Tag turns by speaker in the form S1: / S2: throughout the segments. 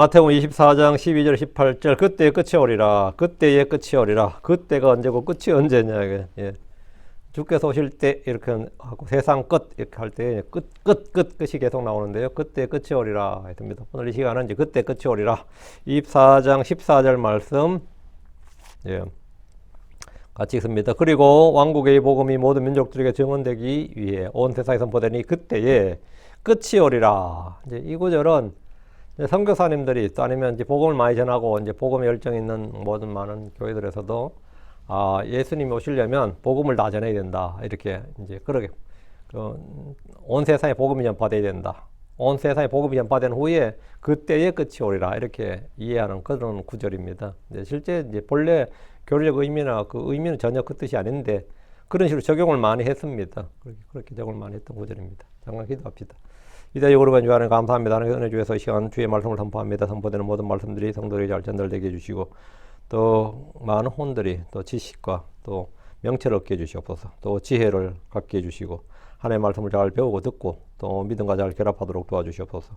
S1: 마태복음 24장 12절 18절 그때의 끝이 오리라. 그때의 끝이 오리라. 그때가 언제고 끝이 언제냐. 이게. 예. 주께서 오실 때 이렇게 하고 세상 끝 이렇게 할 때 끝이 계속 나오는데요. 그때 끝이 오리라 했습니다. 오늘 이 시간은 이제 그때 끝이 오리라. 24장 14절 말씀 예. 같이 읽습니다. 그리고 왕국의 복음이 모든 민족들에게 증언되기 위해 온 세상에 선포되니 그때에 끝이 오리라. 이제 이 구절은 선교사님들이 또 아니면 이제 복음을 많이 전하고 이제 복음에 열정 있는 모든 많은 교회들에서도 예수님이 오시려면 복음을 다 전해야 된다. 이렇게 이제 그러게 온 세상에 복음이 전파돼야 된다. 온 세상에 복음이 전파된 후에 그때의 끝이 오리라. 이렇게 이해하는 그런 구절입니다. 실제 이제 본래 교리적 의미나 그 의미는 전혀 그 뜻이 아닌데 그런 식으로 적용을 많이 했습니다. 그렇게 적용을 많이 했던 구절입니다. 잠깐 기도합시다. 이제 여러분 주하나님 감사합니다. 하나님 은혜 주에서 시간 주의 말씀을 선포합니다. 선포되는 모든 말씀들이 성도들에게 잘 전달되게 해주시고 또 많은 혼들이 또 지식과 또 명체를 얻게 해주시옵소서. 또 지혜를 갖게 해주시고 하나님의 말씀을 잘 배우고 듣고 또 믿음과 잘 결합하도록 도와주시옵소서.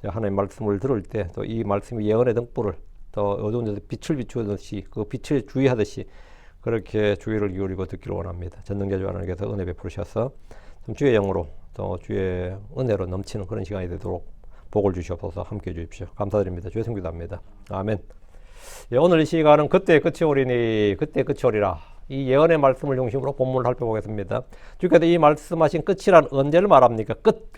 S1: 하나님의 말씀을 들을 때 또 이 말씀이 예언의 등불을 또 어두운 데서 빛을 비추듯이 그 빛을 주의하듯이 그렇게 주의를 기울이고 듣기를 원합니다. 전능자 주 하나님께서 은혜 베푸셔서 주의 영으로 또 주의 은혜로 넘치는 그런 시간이 되도록 복을 주시옵소서. 함께 해 주십시오. 감사드립니다. 주의 성기도합니다. 아멘. 예, 오늘 이 시간은 그때 끝이 오리니 그때 끝이 오리라. 이 예언의 말씀을 중심으로 본문을 살펴보겠습니다. 주께서 이 말씀하신 끝이란 언제를 말합니까? 끝.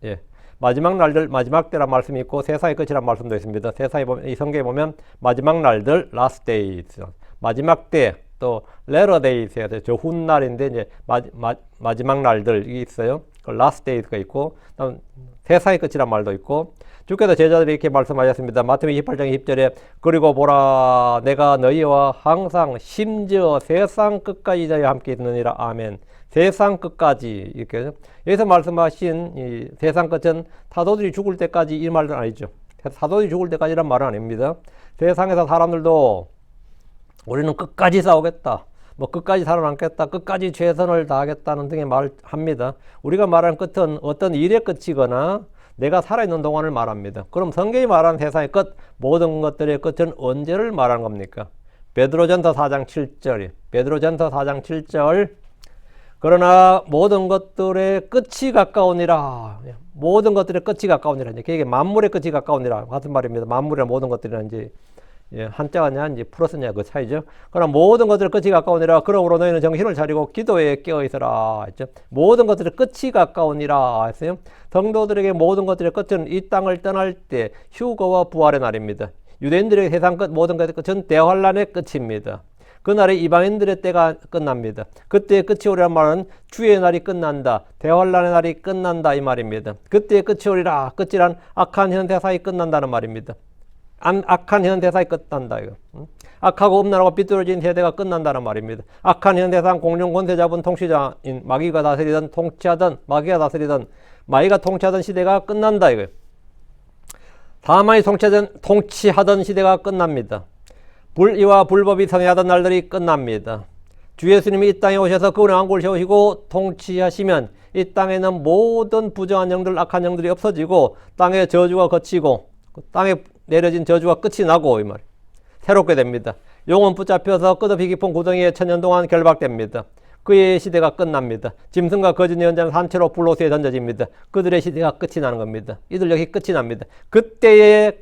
S1: 예. 마지막 날들, 마지막 때란 말씀이 있고 세상의 끝이란 말씀도 있습니다. 세상에 보면, 이 성경에 보면 마지막 날들, last days, 마지막 때, 또 latter days 해야 돼요. 저 훗날인데 이제 마지막 날들이 있어요. last days가 있고, 세상의 끝이란 말도 있고, 주께서 제자들이 이렇게 말씀하셨습니다. 마태복음 28장 20절에 그리고 보라 내가 너희와 항상 심지어 세상 끝까지 너희와 함께 있느니라. 아멘. 세상 끝까지 이렇게 여기서 말씀하신 이 세상 끝은 사도들이 죽을 때까지 이 말은 아니죠. 사도들이 죽을 때까지란 말은 아닙니다. 세상에서 사람들도 우리는 끝까지 싸우겠다. 뭐 끝까지 살아남겠다. 끝까지 최선을 다하겠다는 등의 말을 합니다. 우리가 말하는 끝은 어떤 일의 끝이거나 내가 살아있는 동안을 말합니다. 그럼 성경이 말하는 세상의 끝, 모든 것들의 끝은 언제를 말하는 겁니까? 베드로전서 4장 7절. 베드로전서 4장 7절. 그러나 모든 것들의 끝이 가까우니라. 모든 것들의 끝이 가까우니라. 이게 만물의 끝이 가까우니라. 같은 말입니다. 만물이나 모든 것들이란 이제 한자냐 이제 플러스냐 그 차이죠. 그러나 모든 것들의 끝이 가까우니라. 그러므로 너희는 정신을 차리고 기도에 깨어 있어라 했죠. 모든 것들의 끝이 가까우니라 했어요. 성도들에게 모든 것들의 끝은 이 땅을 떠날 때 휴거와 부활의 날입니다. 유대인들에게 세상 끝 모든 것의 끝은 대환란의 끝입니다. 그날에 이방인들의 때가 끝납니다. 그때의 끝이 오리란 말은 주의 날이 끝난다. 대환란의 날이 끝난다 이 말입니다. 그때의 끝이 오리라. 끝이란 악한 현세사이 끝난다는 말입니다. 악한 현대사에 끝난다 이거. 악하고 음란하고 비뚤어진 세대가 끝난다는 말입니다. 악한 현대상 공룡 권세 잡은 통치자인 마귀가 다스리던 마귀가 통치하던 시대가 끝난다 이거. 사망이 통치하던 시대가 끝납니다. 불의와 불법이 성행하던 날들이 끝납니다. 주 예수님이 이 땅에 오셔서 그분의 왕국을 세우시고 통치하시면 이 땅에는 모든 부정한 영들, 악한 영들이 없어지고 땅의 저주가 거치고 땅에 내려진 저주가 끝이 나고 이 말 새롭게 됩니다. 영혼 붙잡혀서 끝없이 깊은 구덩이에 천년 동안 결박됩니다. 그의 시대가 끝납니다. 짐승과 거짓 예언자는 산채로 불로수에 던져집니다. 그들의 시대가 끝이 나는 겁니다. 이들 역시 끝이 납니다. 그때의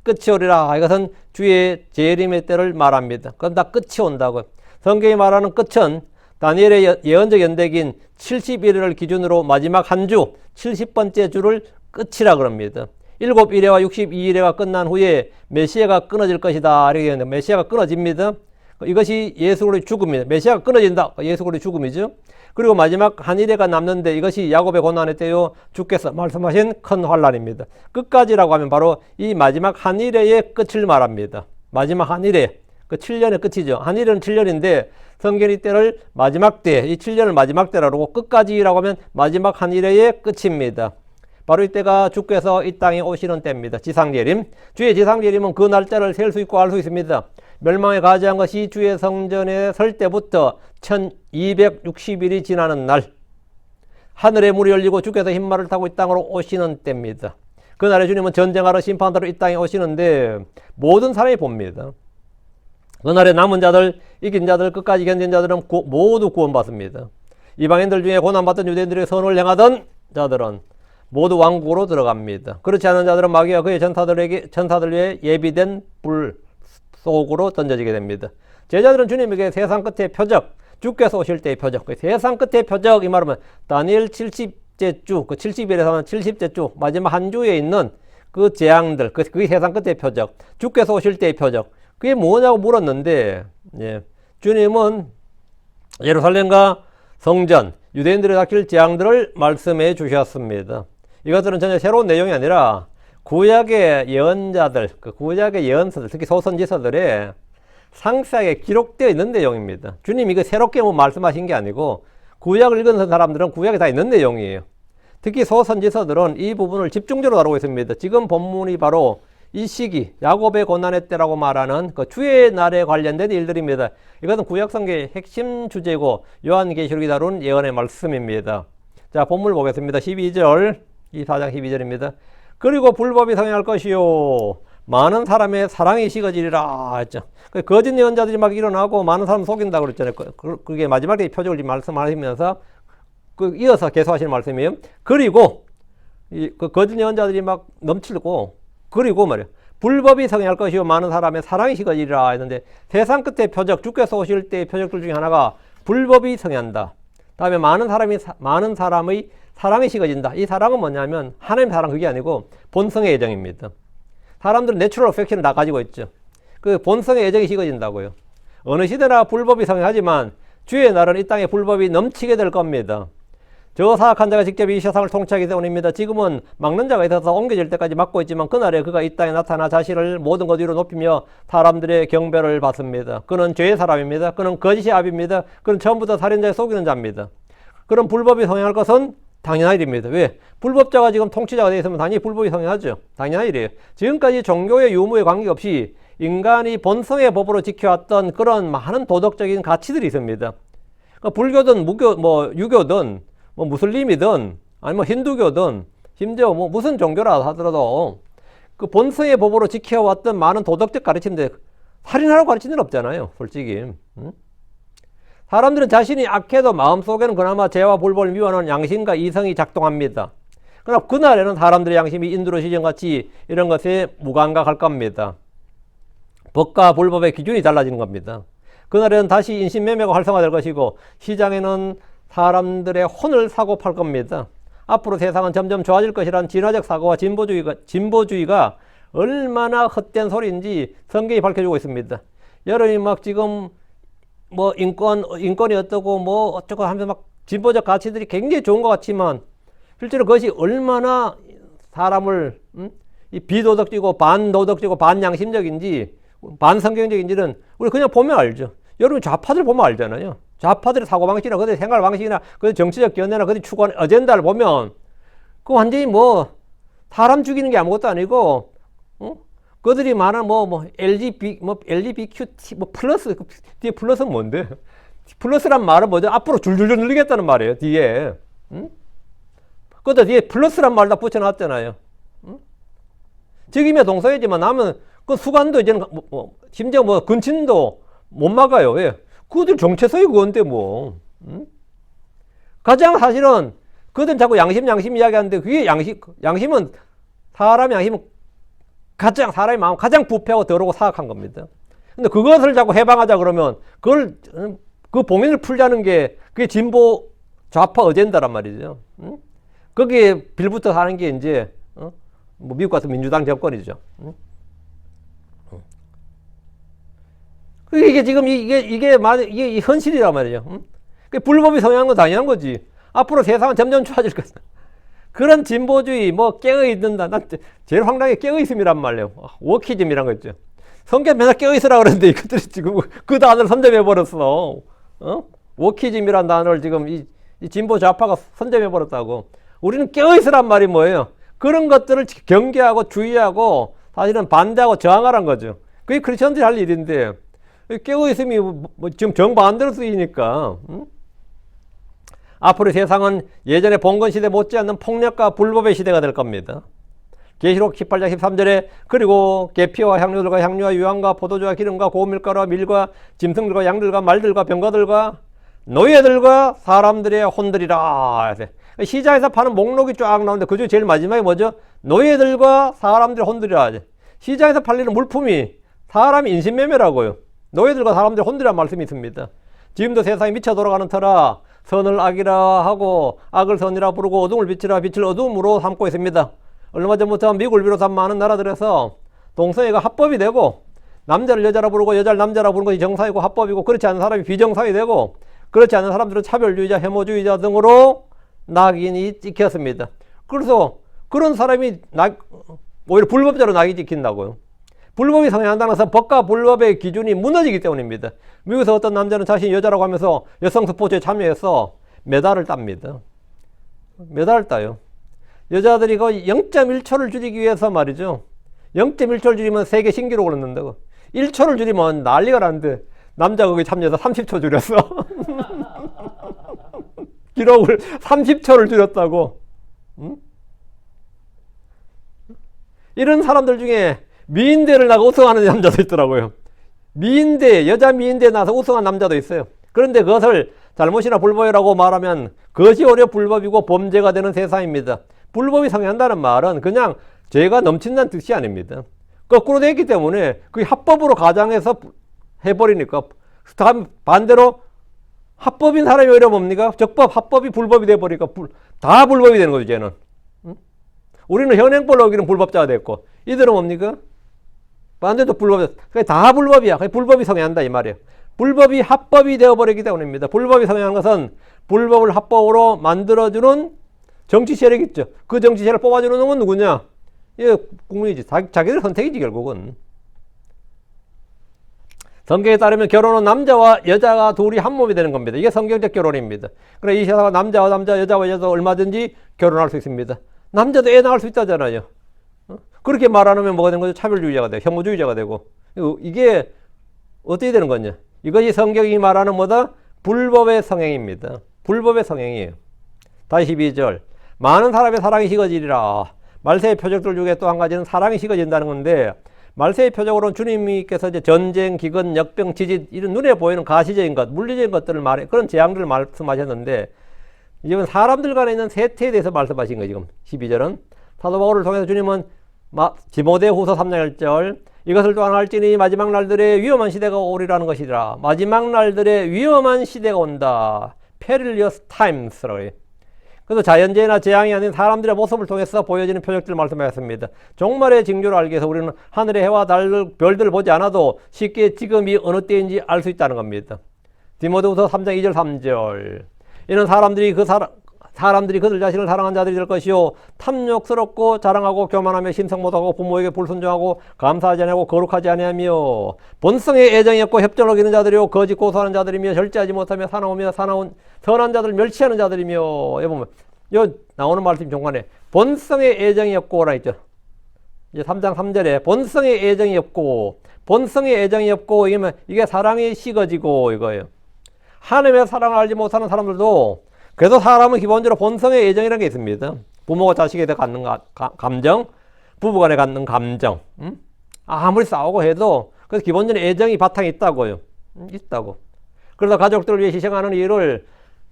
S1: 끝이 오리라. 이것은 주의 재림의 때를 말합니다. 그럼 다 끝이 온다고. 성경이 말하는 끝은 다니엘의 예언적 연대기인 71일을 기준으로 마지막 한 주, 70번째 주를 끝이라 그럽니다. 7일회와 62일회가 끝난 후에 메시아가 끊어질 것이다. 이렇게 했는데 메시아가 끊어집니다. 이것이 예수 그리스도의 죽음입니다. 메시아가 끊어진다. 예수 그리스도의 죽음이죠. 그리고 마지막 한 일회가 남는데 이것이 야곱의 고난의 때요 주께서 말씀하신 큰 환란입니다. 끝까지라고 하면 바로 이 마지막 한 일회의 끝을 말합니다. 마지막 한 일회, 그 7년의 끝이죠. 한 일회는 7년인데 성경이 때를 마지막 때, 이 7년을 마지막 때라고 하고 끝까지라고 하면 마지막 한 일회의 끝입니다. 바로 이때가 주께서 이 땅에 오시는 때입니다. 지상재림. 주의 지상재림은 그 날짜를 셀 수 있고 알 수 있습니다. 멸망에 가지한 것이 주의 성전에 설 때부터 1260일이 지나는 날 하늘의 문이 열리고 주께서 흰말을 타고 이 땅으로 오시는 때입니다. 그날에 주님은 전쟁하러 심판하러 이 땅에 오시는데 모든 사람이 봅니다. 그날에 남은 자들, 이긴 자들, 끝까지 견딘 자들은 모두 구원받습니다. 이방인들 중에 고난받던 유대인들의 선을 행하던 자들은 모두 왕국으로 들어갑니다. 그렇지 않은 자들은 마귀와 그의 전사들 위해 예비된 불 속으로 던져지게 됩니다. 제자들은 주님에게 세상 끝의 표적, 주께서 오실 때의 표적, 세상 끝의 표적, 이 말은 다니엘 70째 주, 그 70일에서 하는 70째 주, 마지막 한 주에 있는 그 재앙들, 그게 세상 끝의 표적, 주께서 오실 때의 표적, 그게 뭐냐고 물었는데, 예, 주님은 예루살렘과 성전, 유대인들이 닥칠 재앙들을 말씀해 주셨습니다. 이것들은 전혀 새로운 내용이 아니라 구약의 예언자들, 그 구약의 예언서들, 특히 소선지서들에 상세하게 기록되어 있는 내용입니다. 주님이 이거 새롭게 뭐 말씀하신 게 아니고 구약을 읽은 사람들은 구약에 다 있는 내용이에요. 특히 소선지서들은 이 부분을 집중적으로 다루고 있습니다. 지금 본문이 바로 이 시기, 야곱의 고난의 때라고 말하는 그 주의 날에 관련된 일들입니다. 이것은 구약성경의 핵심 주제고 요한계시록이 다룬 예언의 말씀입니다. 자, 본문을 보겠습니다. 12절, 이 4장 12절입니다. 그리고 불법이 성행할 것이요 많은 사람의 사랑이 식어지리라 했죠. 거짓 예언자들이 막 일어나고 많은 사람 속인다고 그랬잖아요. 그게 마지막에 표적을 말씀하시면서 이어서 계속하시는 말씀이에요. 그리고 그 거짓 예언자들이 막 넘치고, 그리고 말이야, 불법이 성행할 것이요 많은 사람의 사랑이 식어지리라 했는데, 세상 끝의 표적, 주께서 오실 때의 표적들 중에 하나가 불법이 성행한다. 다음에 많은 사람의 사랑이 식어진다. 이 사랑은 뭐냐면 하나님의 사랑, 그게 아니고 본성의 애정입니다. 사람들은 내추럴 어펙션을 다 가지고 있죠. 그 본성의 애정이 식어진다고요. 어느 시대나 불법이 성행하지만 주의 날은 이 땅에 불법이 넘치게 될 겁니다. 저 사악한 자가 직접 이 세상을 통치하기 때문입니다. 지금은 막는 자가 있어서 옮겨질 때까지 막고 있지만 그날에 그가 이 땅에 나타나 자신을 모든 것 위로 높이며 사람들의 경배를 받습니다. 그는 죄의 사람입니다. 그는 거짓의 압입니다. 그는 처음부터 살인자에 속이는 자입니다. 그런 불법이 성행할 것은 당연한 일입니다. 왜? 불법자가 지금 통치자가 되어 있으면 당연히 불법이 성행하죠. 당연한 일이에요. 지금까지 종교의 유무에 관계없이 인간이 본성의 법으로 지켜왔던 그런 많은 도덕적인 가치들이 있습니다. 그러니까 불교든 유교든 무슬림이든 아니면 힌두교든 심지어 무슨 종교라 하더라도 그 본성의 법으로 지켜왔던 많은 도덕적 가르침들, 살인하라고 가르치는 건 없잖아요. 솔직히. 사람들은 자신이 악해도 마음속에는 그나마 죄와 불법을 미워하는 양심과 이성이 작동합니다. 그러나 그날에는 사람들의 양심이 인두로 시정같이 이런 것에 무감각할 겁니다. 법과 불법의 기준이 달라지는 겁니다. 그날에는 다시 인신매매가 활성화될 것이고 시장에는 사람들의 혼을 사고 팔 겁니다. 앞으로 세상은 점점 좋아질 것이라는 진화적 사고와 진보주의가 얼마나 헛된 소리인지 성경이 밝혀주고 있습니다. 여러분이 막 지금 인권이 어떠고 어쩌고 하면서 막 진보적 가치들이 굉장히 좋은 것 같지만 실제로 그것이 얼마나 사람을 이 비도덕적이고 반도덕적이고 반양심적인지 반성경적인지는 우리 그냥 보면 알죠. 여러분 좌파들 보면 알잖아요. 좌파들의 사고방식이나 그들의 생활방식이나 그들의 정치적 견해나 그들이 추구하는 어젠다를 보면 그 완전히 사람 죽이는 게 아무것도 아니고 그들이 말하는 LGBTQ 플러스, 뒤에 플러스는 뭔데? 플러스란 말은 뭐죠? 앞으로 줄줄줄 늘리겠다는 말이에요, 뒤에. 그것도 뒤에 플러스란 말 다 붙여놨잖아요. 적임의 동사이지만 나면 그 수간도 이제는 심지어 근친도 못 막아요. 왜? 그들 정체성이 그건데 가장 사실은 그들은 자꾸 양심 이야기하는데 그게 양심은 사람의 양심은 사람의 마음 가장 부패하고 더러고 사악한 겁니다. 근데 그것을 자꾸 해방하자 그러면 그 봉인을 풀자는 게 그게 진보 좌파 어젠다란 말이죠. 거기에 빌붙어 사는 게 이제 미국 같은 민주당 정권이죠. 이게 지금 이게 현실이란 말이죠. 불법이 성행한 건 당연한 거지. 앞으로 세상은 점점 좋아질 것이다. 그런 진보주의 깨어있는다. 난 제일 황당하게 깨어있음이란 말이에요. 워키즘이란 거 있죠. 성경 맨날 깨어있으라 그랬는데 이것들이 지금 그 단어를 선점해버렸어. 워키즘이란 단어를 지금 이 진보 좌파가 선점해버렸다고. 우리는 깨어있으란 말이 뭐예요? 그런 것들을 경계하고 주의하고 사실은 반대하고 저항하란 거죠. 그게 크리스천들이 할 일인데 깨어있음이 지금 정반대로 쓰이니까 앞으로 세상은 예전에 봉건 시대 못지않는 폭력과 불법의 시대가 될 겁니다. 계시록 18장 13절에 그리고 계피와 향료들과 향유와 유황과 포도주와 기름과 고밀가루와 밀과 짐승들과 양들과 말들과 병거들과 노예들과 사람들의 혼들이라. 시장에서 파는 목록이 쫙 나오는데 그중에 제일 마지막에 뭐죠? 노예들과 사람들의 혼들이라. 시장에서 팔리는 물품이 사람 인신매매라고요. 노예들과 사람들의 혼들이라는 말씀이 있습니다. 지금도 세상이 미쳐 돌아가는 터라 선을 악이라 하고 악을 선이라 부르고 어둠을 빛이라 빛을 어둠으로 삼고 있습니다. 얼마 전부터 미국을 비롯한 많은 나라들에서 동성애가 합법이 되고 남자를 여자라 부르고 여자를 남자라 부르는 것이 정상이고 합법이고 그렇지 않은 사람이 비정상이 되고 그렇지 않은 사람들은 차별주의자, 해모주의자 등으로 낙인이 찍혔습니다. 그래서 그런 사람이 오히려 불법자로 낙인이 찍힌다고요. 불법이 성행한다는 것은 법과 불법의 기준이 무너지기 때문입니다. 미국에서 어떤 남자는 자신이 여자라고 하면서 여성 스포츠에 참여해서 메달을 땁니다. 메달을 따요. 여자들이 그 0.1초를 줄이기 위해서 말이죠. 0.1초를 줄이면 세계 신기록을 얻는다고. 1초를 줄이면 난리가 나는데 남자 거기 참여해서 30초 줄였어. 기록을 30초를 줄였다고. 응? 이런 사람들 중에 미인대를 나가 우승하는 남자도 있더라고요. 미인대, 여자 미인대에 나서 우승한 남자도 있어요. 그런데 그것을 잘못이나 불법이라고 말하면 그것이 오히려 불법이고 범죄가 되는 세상입니다. 불법이 성행한다는 말은 그냥 죄가 넘친다는 뜻이 아닙니다. 거꾸로 되어 있기 때문에 그게 합법으로 가장해서 해버리니까 반대로 합법인 사람이 오히려 뭡니까? 적법, 합법이 불법이 돼버리니까 다 불법이 되는 거죠, 쟤는. 응? 우리는 현행법을 어기는 불법자가 됐고 이들은 뭡니까? 반대도 불법이야. 다 불법이야. 불법이 성행한다 이 말이에요. 불법이 합법이 되어버리기 때문입니다. 불법이 성행한 것은 불법을 합법으로 만들어주는 정치 세력이 있죠. 그 정치 세력을 뽑아주는 건 누구냐? 예, 국민이지. 자기들 선택이지 결국은. 성경에 따르면 결혼은 남자와 여자가 둘이 한 몸이 되는 겁니다. 이게 성경적 결혼입니다. 그래 이 세상은 남자와 남자, 여자와 여자 얼마든지 결혼할 수 있습니다. 남자도 애 낳을 수 있다잖아요. 그렇게 말 안 하면 뭐가 되는 거죠? 차별주의자가 되고 혐오주의자가 되고. 이게 어떻게 되는 거냐? 이것이 성경이 말하는 뭐다? 불법의 성행입니다. 불법의 성행이에요. 다시 12절. 많은 사람의 사랑이 식어지리라. 말세의 표적들 중에 또 한 가지는 사랑이 식어진다는 건데 말세의 표적으로는 주님께서 이제 전쟁, 기근, 역병, 지진 이런 눈에 보이는 가시적인 것, 물리적인 것들을 말해 그런 재앙들을 말씀하셨는데 이건 사람들 간에 있는 세태에 대해서 말씀하신 거예요. 지금 12절은 사도 바울을 통해서 주님은 디모데후서 3장 1절 이것을 또한 할지니 마지막 날들의 위험한 시대가 오리라는 것이라. 마지막 날들의 위험한 시대가 온다. perilous times라고 해요. 그래서 자연재해나 재앙이 아닌 사람들의 모습을 통해서 보여지는 표적들을 말씀하셨습니다. 종말의 징조를 알기 위해서 우리는 하늘의 해와 달, 별들을 보지 않아도 쉽게 지금이 어느 때인지 알 수 있다는 겁니다. 디모데후서 3장 2절 3절 이는 사람들이 그들 자신을 사랑한 자들이 될 것이요 탐욕스럽고 자랑하고 교만하며 신성 못하고 부모에게 불순종하고 감사하지 아니하고 거룩하지 아니하며 본성의 애정이 없고 협정을 어기는 자들이요 거짓 고소하는 자들이며 절제하지 못하며 사나우며 사나운 선한 자들 멸치하는 자들이며. 여기 보면 여기 나오는 말씀 중간에 본성의 애정이 없고라 있죠. 이제 3장 3절에 본성의 애정이 없고 본성의 애정이 없고 이게 사랑이 식어지고 이거예요. 하나님의 사랑을 알지 못하는 사람들도 그래도 사람은 기본적으로 본성의 애정이라는 게 있습니다. 부모가 자식에 대해 갖는 감정, 부부간에 갖는 감정. 아무리 싸우고 해도 그래서 기본적인 애정이 바탕에 있다고요. 있다고. 그래서 가족들을 위해 희생하는 일을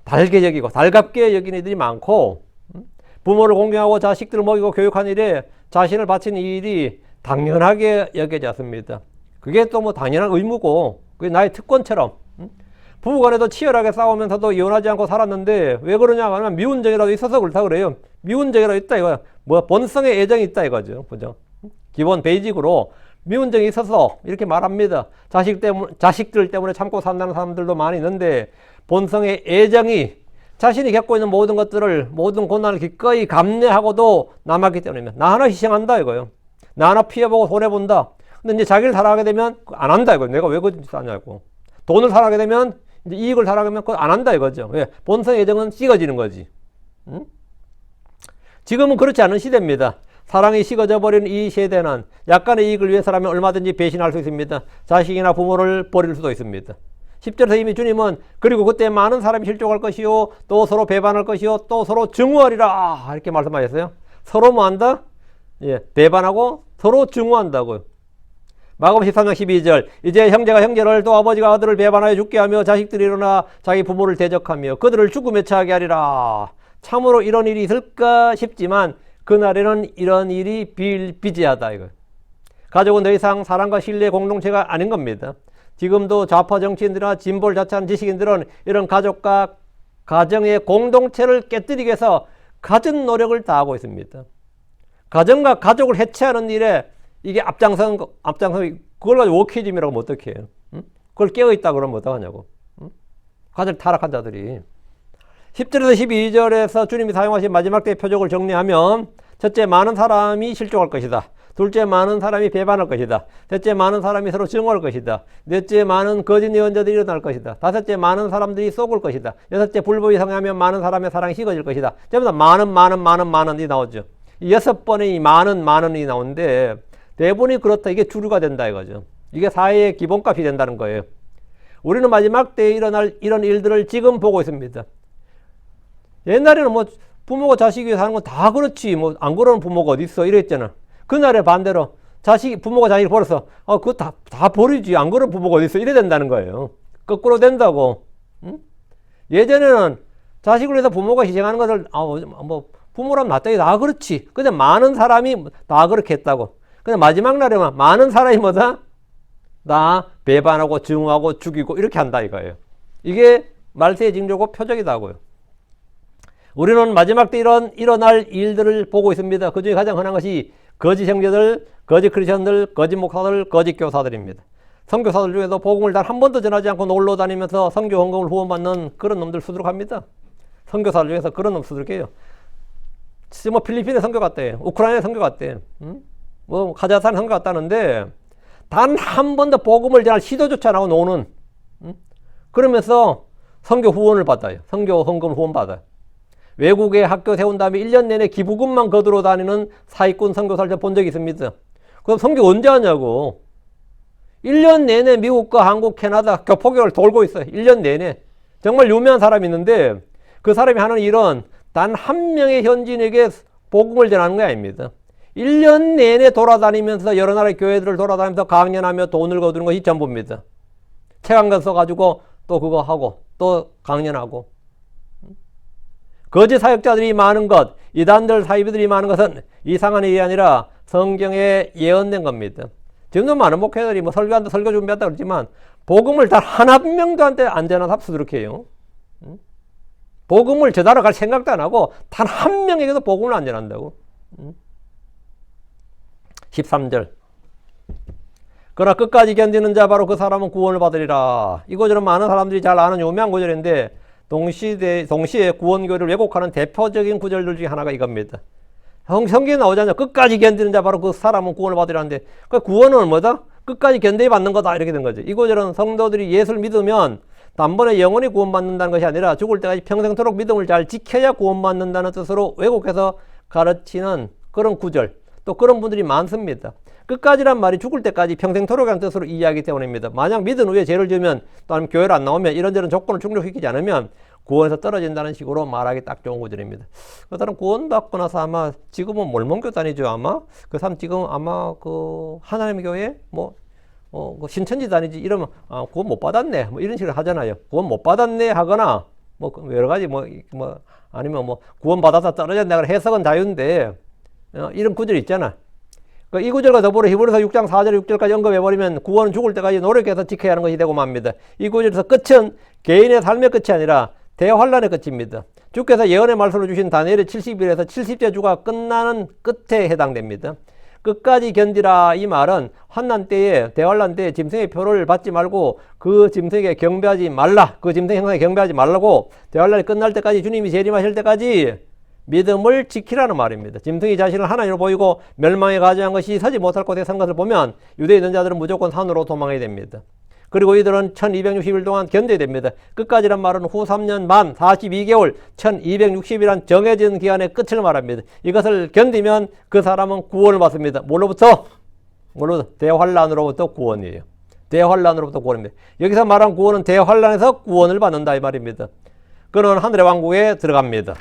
S1: 달게 여기고 달갑게 여기는 이들이 많고 부모를 공경하고 자식들을 먹이고 교육하는 일에 자신을 바치는 일이 당연하게 여겨지 않습니다. 그게 또 뭐 당연한 의무고 그게 나의 특권처럼. 부부간에도 치열하게 싸우면서도 이혼하지 않고 살았는데 왜 그러냐 하면 미운정이라도 있어서 그렇다 그래요. 미운정이라도 있다 이거야. 뭐 본성의 애정이 있다 이거죠. 그죠? 기본 베이직으로 미운정이 있어서 이렇게 말합니다. 자식들 때문에 참고 산다는 사람들도 많이 있는데 본성의 애정이 자신이 겪고 있는 모든 것들을 모든 고난을 기꺼이 감내하고도 남았기 때문입니다. 나 하나 희생한다 이거예요. 나 하나 피해보고 손해본다. 근데 이제 자기를 사랑하게 되면 안 한다 이거예요. 내가 왜 그런지 아냐고. 돈을 사랑하게 되면 이제 이익을 사랑하게 되면 그거 안 한다 이거죠. 왜? 본성의 애정은 식어지는 거지. 응? 지금은 그렇지 않은 시대입니다. 사랑이 식어져 버리는 이 세대는 약간의 이익을 위해서라면 얼마든지 배신할 수 있습니다. 자식이나 부모를 버릴 수도 있습니다. 10절에서 이미 주님은 그리고 그때 많은 사람이 실족할 것이요 또 서로 배반할 것이요 또 서로 증오하리라 이렇게 말씀하셨어요. 서로 뭐 한다? 예, 배반하고 서로 증오한다고요. 마가복음 13장 12절 이제 형제가 형제를 또 아버지가 아들을 배반하여 죽게 하며 자식들이 일어나 자기 부모를 대적하며 그들을 죽음에 처하게 하리라. 참으로 이런 일이 있을까 싶지만 그날에는 이런 일이 비일비재하다 이거. 가족은 더 이상 사랑과 신뢰의 공동체가 아닌 겁니다. 지금도 좌파 정치인들이나 진보를 자처하는 지식인들은 이런 가족과 가정의 공동체를 깨뜨리기 위해서 갖은 노력을 다하고 있습니다. 가정과 가족을 해체하는 일에 이게 앞장선 그걸 가지고 워키즘이라고 하면 어떻게 해요? 응? 그걸 깨어있다 그러면 어떡하냐고. 응? 가장 타락한 자들이. 10절에서 12절에서 주님이 사용하신 마지막 때의 표적을 정리하면 첫째, 많은 사람이 실족할 것이다. 둘째, 많은 사람이 배반할 것이다. 셋째, 많은 사람이 서로 증오할 것이다. 넷째, 많은 거짓 예언자들이 일어날 것이다. 다섯째, 많은 사람들이 속을 것이다. 여섯째, 불법이 성행하면 많은 사람의 사랑이 식어질 것이다. 전부 다 많은이 나오죠. 이 6번의 이 많은이 나오는데 대부분이 그렇다. 이게 주류가 된다 이거죠. 이게 사회의 기본값이 된다는 거예요. 우리는 마지막 때에 일어날 이런 일들을 지금 보고 있습니다. 옛날에는 뭐 부모가 자식이 위해서 하는 건 다 그렇지 뭐 안 그러는 부모가 어디 있어 이랬잖아. 그날에 반대로 부모가 자식을 버려서 그거 다 버리지 안 그러는 부모가 어디 있어 이래 된다는 거예요. 거꾸로 된다고. 응? 예전에는 자식을 위해서 부모가 희생하는 것을 뭐 부모라면 마땅히 다 그렇지. 근데 많은 사람이 다 그렇게 했다고. 근데 마지막 날에만 많은 사람이 뭐다? 다 배반하고 증오하고 죽이고 이렇게 한다 이거예요. 이게 말세의 징조고 표적이다고요. 우리는 마지막 때 일어날 일들을 보고 있습니다. 그 중에 가장 흔한 것이 거짓 형제들, 거짓 크리스천들, 거짓 목사들, 거짓 교사들입니다. 선교사들 중에도 복음을 단 한 번도 전하지 않고 놀러 다니면서 선교 헌금을 후원받는 그런 놈들 수두룩합니다. 선교사들 중에서 그런 놈 수두룩해요. 뭐 필리핀에 선교 갔대, 우크라이나에 선교 갔대, 뭐 카자흐스탄에 선교 갔다는데 단 한 번도 복음을 전할 시도조차 안 하고 노는, 그러면서 선교 후원을 받아요. 선교 헌금 후원 받아요. 외국에 학교 세운 다음에 1년 내내 기부금만 거두러 다니는 사기꾼 선교사를 본 적이 있습니다. 그럼 선교 언제 하냐고. 1년 내내 미국과 한국, 캐나다 교포교를 돌고 있어요. 1년 내내. 정말 유명한 사람이 있는데 그 사람이 하는 일은 단 한 명의 현지인에게 복음을 전하는 게 아닙니다. 1년 내내 돌아다니면서 여러 나라의 교회들을 돌아다니면서 강연하며 돈을 거두는 것이 전부입니다. 책 한 권 써가지고 또 그거 하고 또 강연하고. 거짓 사역자들이 많은 것, 이단들 사이비들이 많은 것은 이상한 일이 아니라 성경에 예언된 겁니다. 지금도 많은 목회자들이 뭐 설교 준비한다 그러지만 복음을 단 한 명도 안 전한 합수들렇게 해요. 복음을 전하러 갈 생각도 안 하고 단 한 명에게도 복음을 안 전한다고. 13절. 그러나 끝까지 견디는 자 바로 그 사람은 구원을 받으리라. 이 구절은 많은 사람들이 잘 아는 유명한 구절인데 동시에 구원교를 왜곡하는 대표적인 구절들 중에 하나가 이겁니다. 성경에 나오잖아요. 끝까지 견디는 자 바로 그 사람은 구원을 받으리라는데 그 구원은 뭐다? 끝까지 견뎌 받는 거다 이렇게 된 거죠. 이 구절은 성도들이 예수를 믿으면 단번에 영원히 구원받는다는 것이 아니라 죽을 때까지 평생토록 믿음을 잘 지켜야 구원받는다는 뜻으로 왜곡해서 가르치는 그런 구절, 또 그런 분들이 많습니다. 끝까지란 말이 죽을 때까지 평생토록이라는 뜻으로 이해하기 때문입니다. 만약 믿은 후에 죄를 지으면 또 아니면 교회를 안 나오면 이런저런 조건을 충족시키지 않으면 구원에서 떨어진다는 식으로 말하기 딱 좋은 구절입니다. 그 사람 구원받고 나서 아마 지금은 몰몬교 다니죠. 아마 그 사람 지금 아마 그 하나님의 교회 그 신천지 다니지 이러면 구원 못 받았네 뭐 이런 식으로 하잖아요. 구원 못 받았네 하거나 뭐 여러 가지 아니면 구원 받아서 떨어졌네 그런 해석은 자유인데 이런 구절이 있잖아. 이 구절과 더불어 히브리서 6장 4절 6절까지 언급해버리면 구원은 죽을 때까지 노력해서 지켜야 하는 것이 되고 맙니다. 이 구절에서 끝은 개인의 삶의 끝이 아니라 대환란의 끝입니다. 주께서 예언의 말씀을 주신 다니엘의 70일에서 70째 주가 끝나는 끝에 해당됩니다. 끝까지 견디라 이 말은 환난 때에 대환란 때에 짐승의 표를 받지 말고 그 짐승에게 경배하지 말라. 그 짐승 행사에 경배하지 말라고 대환란이 끝날 때까지 주님이 재림하실 때까지 믿음을 지키라는 말입니다. 짐승이 자신을 하나님으로 보이고 멸망에 가져간 것이 서지 못할 곳에 선 것을 보면 유대에 있는 자들은 무조건 산으로 도망해야 됩니다. 그리고 이들은 1260일 동안 견뎌야 됩니다. 끝까지란 말은 후 3년 만 42개월 1260이란 정해진 기간의 끝을 말합니다. 이것을 견디면 그 사람은 구원을 받습니다. 뭘로부터? 대환란으로부터 구원이에요. 대환란으로부터 구원입니다. 여기서 말한 구원은 대환란에서 구원을 받는다 이 말입니다. 그는 하늘의 왕국에 들어갑니다.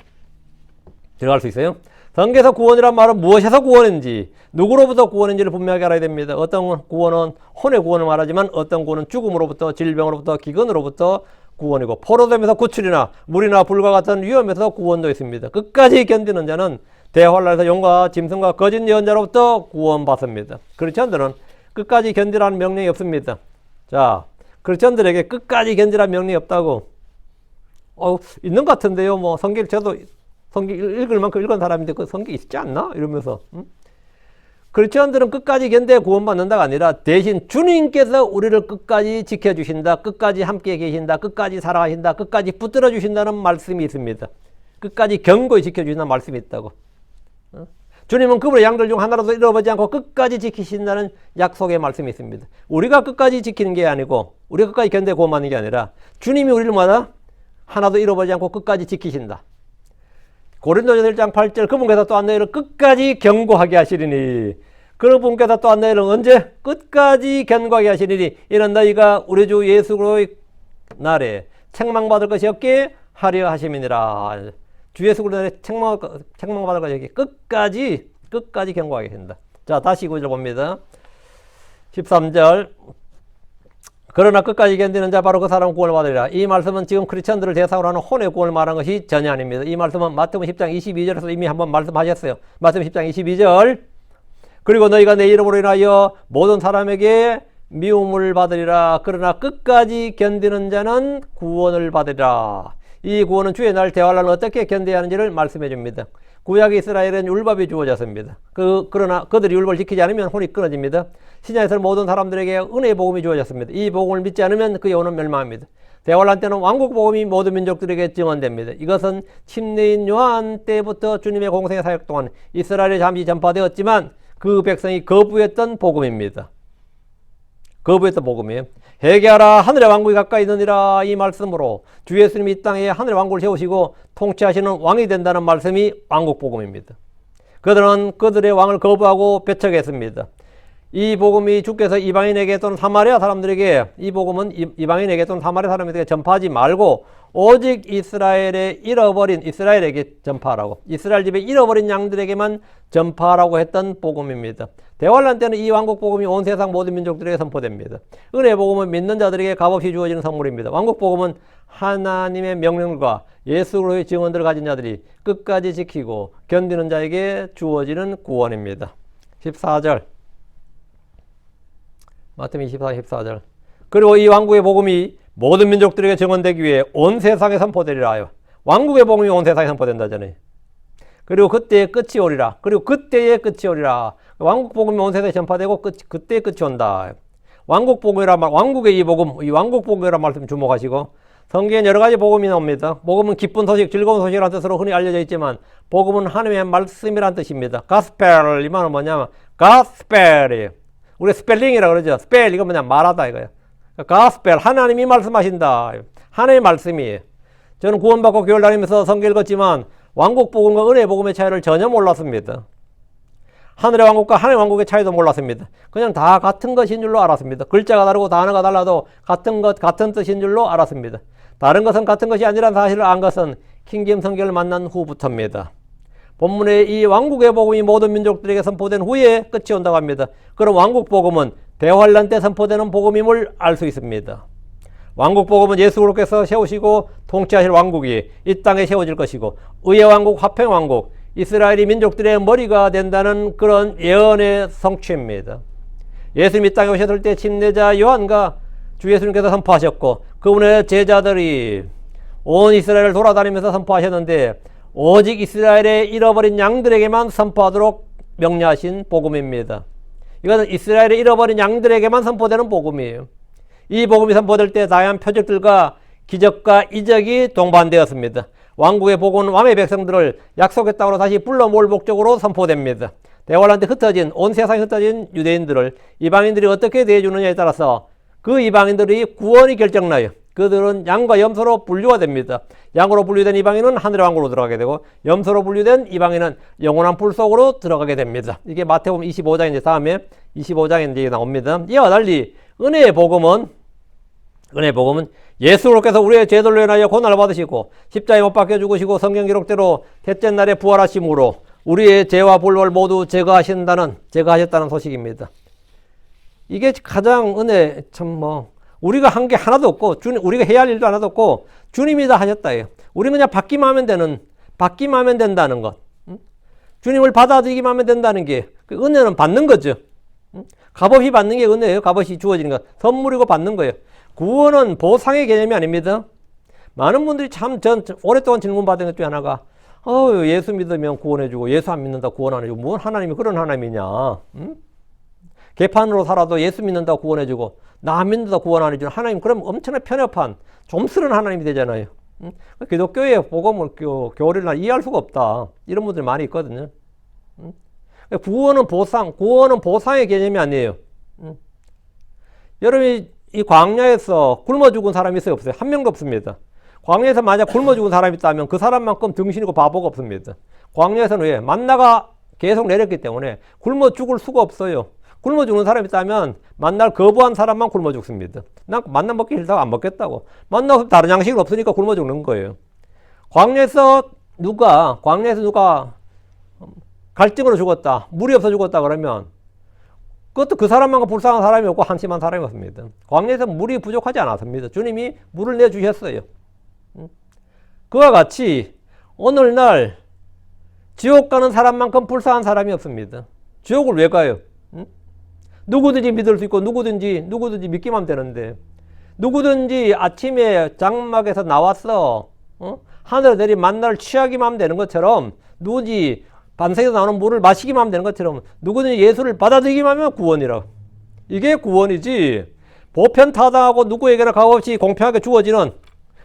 S1: 들어갈 수 있어요. 성경에서 구원이란 말은 무엇에서 구원인지, 누구로부터 구원인지를 분명하게 알아야 됩니다. 어떤 구원은 혼의 구원을 말하지만 어떤 구원은 죽음으로부터, 질병으로부터, 기근으로부터 구원이고, 포로됨에서 구출이나 물이나 불과 같은 위험에서 구원도 있습니다. 끝까지 견디는 자는 대환란에서 용과 짐승과 거짓 예언자로부터 구원받습니다. 크리스천들은 끝까지 견디라는 명령이 없습니다. 자, 크리스천들에게 끝까지 견디라는 명령이 없다고. 있는 것 같은데요. 뭐 성경 저도 성경 읽을 만큼 읽은 사람인데 그 성경 있지 않나? 이러면서. 크리스천들은 끝까지 견뎌 구원받는다가 아니라 대신 주님께서 우리를 끝까지 지켜주신다, 끝까지 함께 계신다, 끝까지 살아가신다, 끝까지 붙들어 주신다는 말씀이 있습니다. 끝까지 견고히 지켜주신다는 말씀이 있다고. 주님은 그분의 양들 중 하나라도 잃어버리지 않고 끝까지 지키신다는 약속의 말씀이 있습니다. 우리가 끝까지 지키는 게 아니고, 우리가 끝까지 견뎌 구원받는 게 아니라 주님이 우리를 마다 하나도 잃어버리지 않고 끝까지 지키신다. 고린도전서 1장 8절, 그분께서 또한 너희를 끝까지 견고하게 하시리니, 그분께서 또한 너희를 언제? 끝까지 견고하게 하시리니, 이는 너희가 우리 주 예수 그리스도의 날에 책망받을 것이 없게 하려 하심이니라. 주 예수 그리스도의 책망받을 것이 없게 끝까지 견고하게 하신다. 자, 다시 9절 봅니다. 13절, 그러나 끝까지 견디는 자 바로 그 사람은 구원을 받으리라. 이 말씀은 지금 크리스천들을 대상으로 하는 혼의 구원을 말한 것이 전혀 아닙니다. 이 말씀은 마태복음 10장 22절에서 이미 한번 말씀하셨어요. 마태복음 10장 22절, 그리고 너희가 내 이름으로 인하여 모든 사람에게 미움을 받으리라. 그러나 끝까지 견디는 자는 구원을 받으리라. 이 구원은 주의 날 대환란을 어떻게 견뎌야 하는지를 말씀해 줍니다. 구약 이스라엘은 율법이 주어졌습니다. 그러나 그들이 율법을 지키지 않으면 혼이 끊어집니다. 신약에서는 모든 사람들에게 은혜의 복음이 주어졌습니다. 이 복음을 믿지 않으면 그 영혼은 멸망합니다. 대환란 때는 왕국 복음이 모든 민족들에게 증언됩니다. 이것은 침례인 요한 때부터 주님의 공생의 사역 동안 이스라엘에 잠시 전파되었지만 그 백성이 거부했던 복음입니다. 거부했던 복음이에요. 회개하라, 하늘의 왕국이 가까이 있느니라. 이 말씀으로 주 예수님이 이 땅에 하늘의 왕국을 세우시고 통치하시는 왕이 된다는 말씀이 왕국 복음입니다. 그들은 그들의 왕을 거부하고 배척했습니다. 이 복음이 주께서 이방인에게 또는 사마리아 사람들에게, 이 복음은 이방인에게 또는 사마리아 사람들에게 전파하지 말고 오직 이스라엘에 잃어버린 이스라엘에게 전파하라고, 이스라엘 집에 잃어버린 양들에게만 전파하라고 했던 복음입니다. 대환란 때는 이 왕국 복음이 온 세상 모든 민족들에게 선포됩니다. 은혜 복음은 믿는 자들에게 값없이 주어지는 선물입니다. 왕국 복음은 하나님의 명령과 예수 그리스도의 증언들을 가진 자들이 끝까지 지키고 견디는 자에게 주어지는 구원입니다. 14절, 마태복음 24, 14절, 그리고 이 왕국의 복음이 모든 민족들에게 증언되기 위해 온 세상에 선포되리라 하여. 왕국의 복음이 온 세상에 선포된다잖아요. 그리고 그때의 끝이 오리라. 그리고 그때의 끝이 오리라. 왕국 복음이 온 세상에 전파되고 그때의 끝이 온다. 왕국 복음이란 말, 왕국의 이 복음, 이 왕국 복음이란 말씀 주목하시고, 성경에 여러 가지 복음이 나옵니다. 복음은 기쁜 소식, 즐거운 소식이라는 뜻으로 흔히 알려져 있지만 복음은 하나님의 말씀이라는 뜻입니다. 가스펠, 이 말은 뭐냐면 가스펠이에요. 우리 스펠링이라고 그러죠. 스펠, 이거 뭐냐, 말하다 이거예요. 가스펠, 하나님이 말씀하신다. 하나님의 말씀이에요. 저는 구원받고 교회를 다니면서 성경 읽었지만 왕국 복음과 은혜 복음의 차이를 전혀 몰랐습니다. 하늘의 왕국과 하나님의 왕국의 차이도 몰랐습니다. 그냥 다 같은 것인 줄로 알았습니다. 글자가 다르고 단어가 달라도 같은 것, 같은 뜻인 줄로 알았습니다. 다른 것은 같은 것이 아니라는 사실을 안 것은 킹제임스 성경을 만난 후부터입니다. 본문의 이 왕국의 복음이 모든 민족들에게 선포된 후에 끝이 온다고 합니다. 그럼 왕국 복음은 대환란 때 선포되는 복음임을 알 수 있습니다. 왕국 복음은 예수 그리스도께서 세우시고 통치하실 왕국이 이 땅에 세워질 것이고, 의의 왕국, 화평 왕국, 이스라엘이 민족들의 머리가 된다는 그런 예언의 성취입니다. 예수님이 이 땅에 오셨을 때 침례자 요한과 주 예수님께서 선포하셨고, 그분의 제자들이 온 이스라엘을 돌아다니면서 선포하셨는데 오직 이스라엘의 잃어버린 양들에게만 선포하도록 명령하신 복음입니다. 이것은 이스라엘의 잃어버린 양들에게만 선포되는 복음이에요. 이 복음이 선포될 때 다양한 표적들과 기적과 이적이 동반되었습니다. 왕국의 복음은 왕의 백성들을 약속의 땅으로 다시 불러 모을 목적으로 선포됩니다. 대환란 때 흩어진, 온 세상에 흩어진 유대인들을 이방인들이 어떻게 대해주느냐에 따라서 그 이방인들이 구원이 결정나요. 그들은 양과 염소로 분류가 됩니다. 양으로 분류된 이방인은 하늘의 왕국으로 들어가게 되고, 염소로 분류된 이방인은 영원한 불 속으로 들어가게 됩니다. 이게 마태복음 25장인데 다음에 25장에 이제 나옵니다. 이와 달리 은혜의 복음은 예수 그리스도께서 우리의 죄들로 인하여 고난을 받으시고 십자가에 못 박혀 죽으시고 성경 기록대로 셋째 날에 부활하심으로 우리의 죄와 불법을 모두 제거하셨다는 소식입니다. 이게 가장 은혜, 우리가 한 게 하나도 없고, 우리가 해야 할 일도 하나도 없고, 주님이 다 하셨다예요. 우리는 그냥 받기만 하면 된다는 것. 주님을 받아들이기만 하면 된다는 게, 그 은혜는 받는 거죠. 값없이 받는 게 은혜예요. 값없이 주어지는 것. 선물이고 받는 거예요. 구원은 보상의 개념이 아닙니다. 많은 분들이 오랫동안 질문받은 것 중에 하나가, 예수 믿으면 구원해주고, 예수 안 믿는다 구원 안 해주고, 뭔 하나님이 그런 하나님이냐. 개판으로 살아도 예수 믿는다 구원해주고, 나 안 믿는다 구원 안 해주는 하나님, 그럼 엄청나게 편협한, 좀스런 하나님이 되잖아요. 기독교의 복음을, 교리를 난 이해할 수가 없다. 이런 분들이 많이 있거든요. 구원은 보상의 개념이 아니에요. 여러분이 이 광야에서 굶어 죽은 사람이 있어요, 없어요? 한 명도 없습니다. 광야에서 만약 굶어 죽은 사람이 있다면 그 사람만큼 등신이고 바보가 없습니다. 광야에서는 왜? 만나가 계속 내렸기 때문에 굶어 죽을 수가 없어요. 굶어 죽는 사람이 있다면 만날 거부한 사람만 굶어 죽습니다. 난 만나 먹기 싫다고 안 먹겠다고. 만나서 다른 양식이 없으니까 굶어 죽는 거예요. 광야에서 누가 갈증으로 죽었다, 물이 없어 죽었다 그러면 그것도 그 사람만큼 불쌍한 사람이 없고 한심한 사람이 없습니다. 광야에서 물이 부족하지 않았습니다. 주님이 물을 내주셨어요. 그와 같이 오늘날 지옥 가는 사람만큼 불쌍한 사람이 없습니다. 지옥을 왜 가요? 누구든지 믿을 수 있고 누구든지 믿기만 하면 되는데, 누구든지 아침에 장막에서 나와서 하늘에 내린 만나를 취하기만 하면 되는 것처럼, 누구든지 반석에서 나오는 물을 마시기만 하면 되는 것처럼 누구든지 예수를 받아들이기만 하면 구원이라. 이게 구원이지, 보편타당하고 누구에게나 값없이 공평하게 주어지는,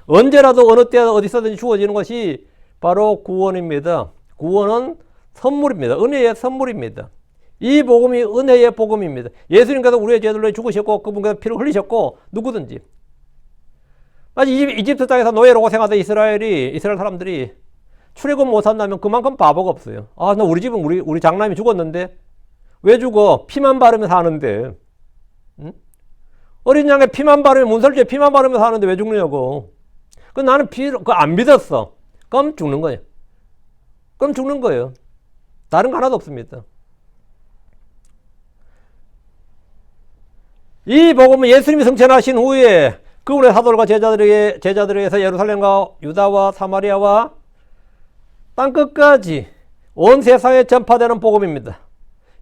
S1: 언제라도 어느 때 어디서든지 주어지는 것이 바로 구원입니다. 구원은 선물입니다. 은혜의 선물입니다. 이 복음이 은혜의 복음입니다. 예수님께서 우리의 죄들로 죽으셨고, 그분께서 피를 흘리셨고, 누구든지. 이집트 땅에서 노예로 고생하던 이스라엘 사람들이 출애굽 못 한다면 그만큼 바보가 없어요. 나 우리 집은 우리 장남이 죽었는데 왜 죽어? 피만 바르면서 사는데. 어린 양의 피만 바르면, 문설주에 피만 바르면서 사는데 왜 죽느냐고. 나는 안 믿었어. 그럼 죽는 거예요. 다른 거 하나도 없습니다. 이 복음은 예수님이 승천하신 후에 그분의 사도들과 제자들에게서 예루살렘과 유다와 사마리아와 땅끝까지 온 세상에 전파되는 복음입니다.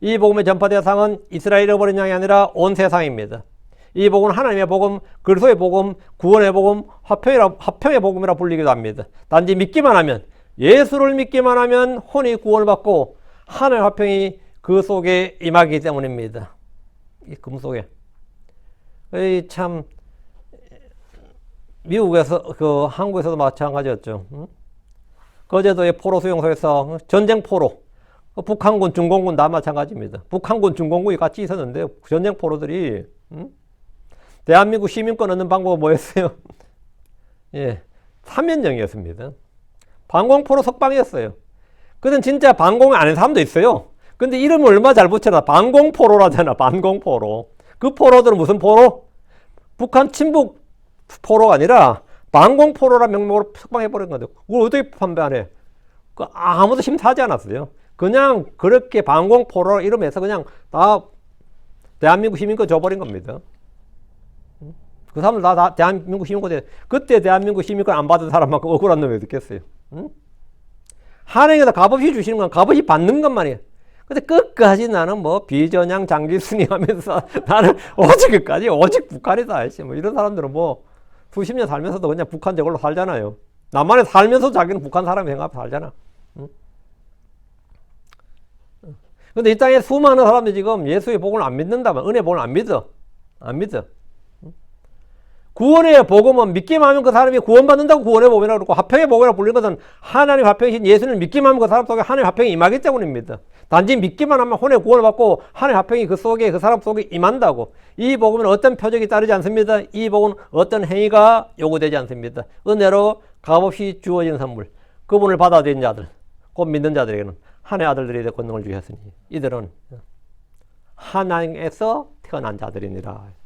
S1: 이 복음의 전파 대상은 이스라엘 잃어버린 양이 아니라 온 세상입니다. 이 복음은 하나님의 복음, 그리스도의 복음, 구원의 복음, 화평의 복음이라 불리기도 합니다. 단지 믿기만 하면, 예수를 믿기만 하면 혼이 구원을 받고 하나님의 화평이 그 속에 임하기 때문입니다. 이 금속에. 참 미국에서 한국에서도 마찬가지였죠. 거제도의 포로 수용소에서 전쟁 포로, 북한군, 중공군 다 마찬가지입니다. 북한군, 중공군이 같이 있었는데 전쟁 포로들이 대한민국 시민권 얻는 방법은 뭐였어요? 사면령이었습니다. 방공포로 석방이었어요. 그는 진짜 방공을 안 한 사람도 있어요. 근데 이름을 얼마 잘 붙여놔. 방공포로라잖아. 방공포로. 그 포로들은 무슨 포로? 북한 친북 포로가 아니라 방공포로라는 명목으로 석방해버린 건데, 그걸 어떻게 판단해? 아무도 심사하지 않았어요. 그냥 그렇게 방공포로 이름에서 그냥 다 대한민국 시민권 줘버린 겁니다. 그 사람들 다 대한민국 시민권, 그때 대한민국 시민권 안 받은 사람만큼 억울한 놈이 어디 있겠어요? 하나님께서 값없이 주시는 건 값없이 받는 것만이에요. 근데 끝까지 나는 비전향 장기순이 하면서 나는 오직 북한이다. 이런 사람들은 수십 년 살면서도 그냥 북한 저걸로 살잖아요. 나만에 살면서 자기는 북한 사람이 생각하고 살잖아. 근데 이 땅에 수많은 사람들이 지금 예수의 복음을 안 믿는다면, 은혜의 복음을 안 믿어. 구원의 복음은 믿기만 하면 그 사람이 구원받는다고 구원의 복음이라고 그러고, 화평의 복음이라고 불리는 것은 하나님 화평이신 예수를 믿기만 하면 그 사람 속에 하나님 화평이 임하기 때문입니다. 단지 믿기만 하면 혼의 구원을 받고 하나님 화평이 그 사람 속에 임한다고. 이 복음은 어떤 표적이 따르지 않습니다. 이 복음은 어떤 행위가 요구되지 않습니다. 은혜로 값없이 주어진 선물. 그분을 받아들인 자들, 곧 믿는 자들에게는 하나님의 아들들이 될 권능을 주셨으니 이들은 하나님에서 태어난 자들이니라.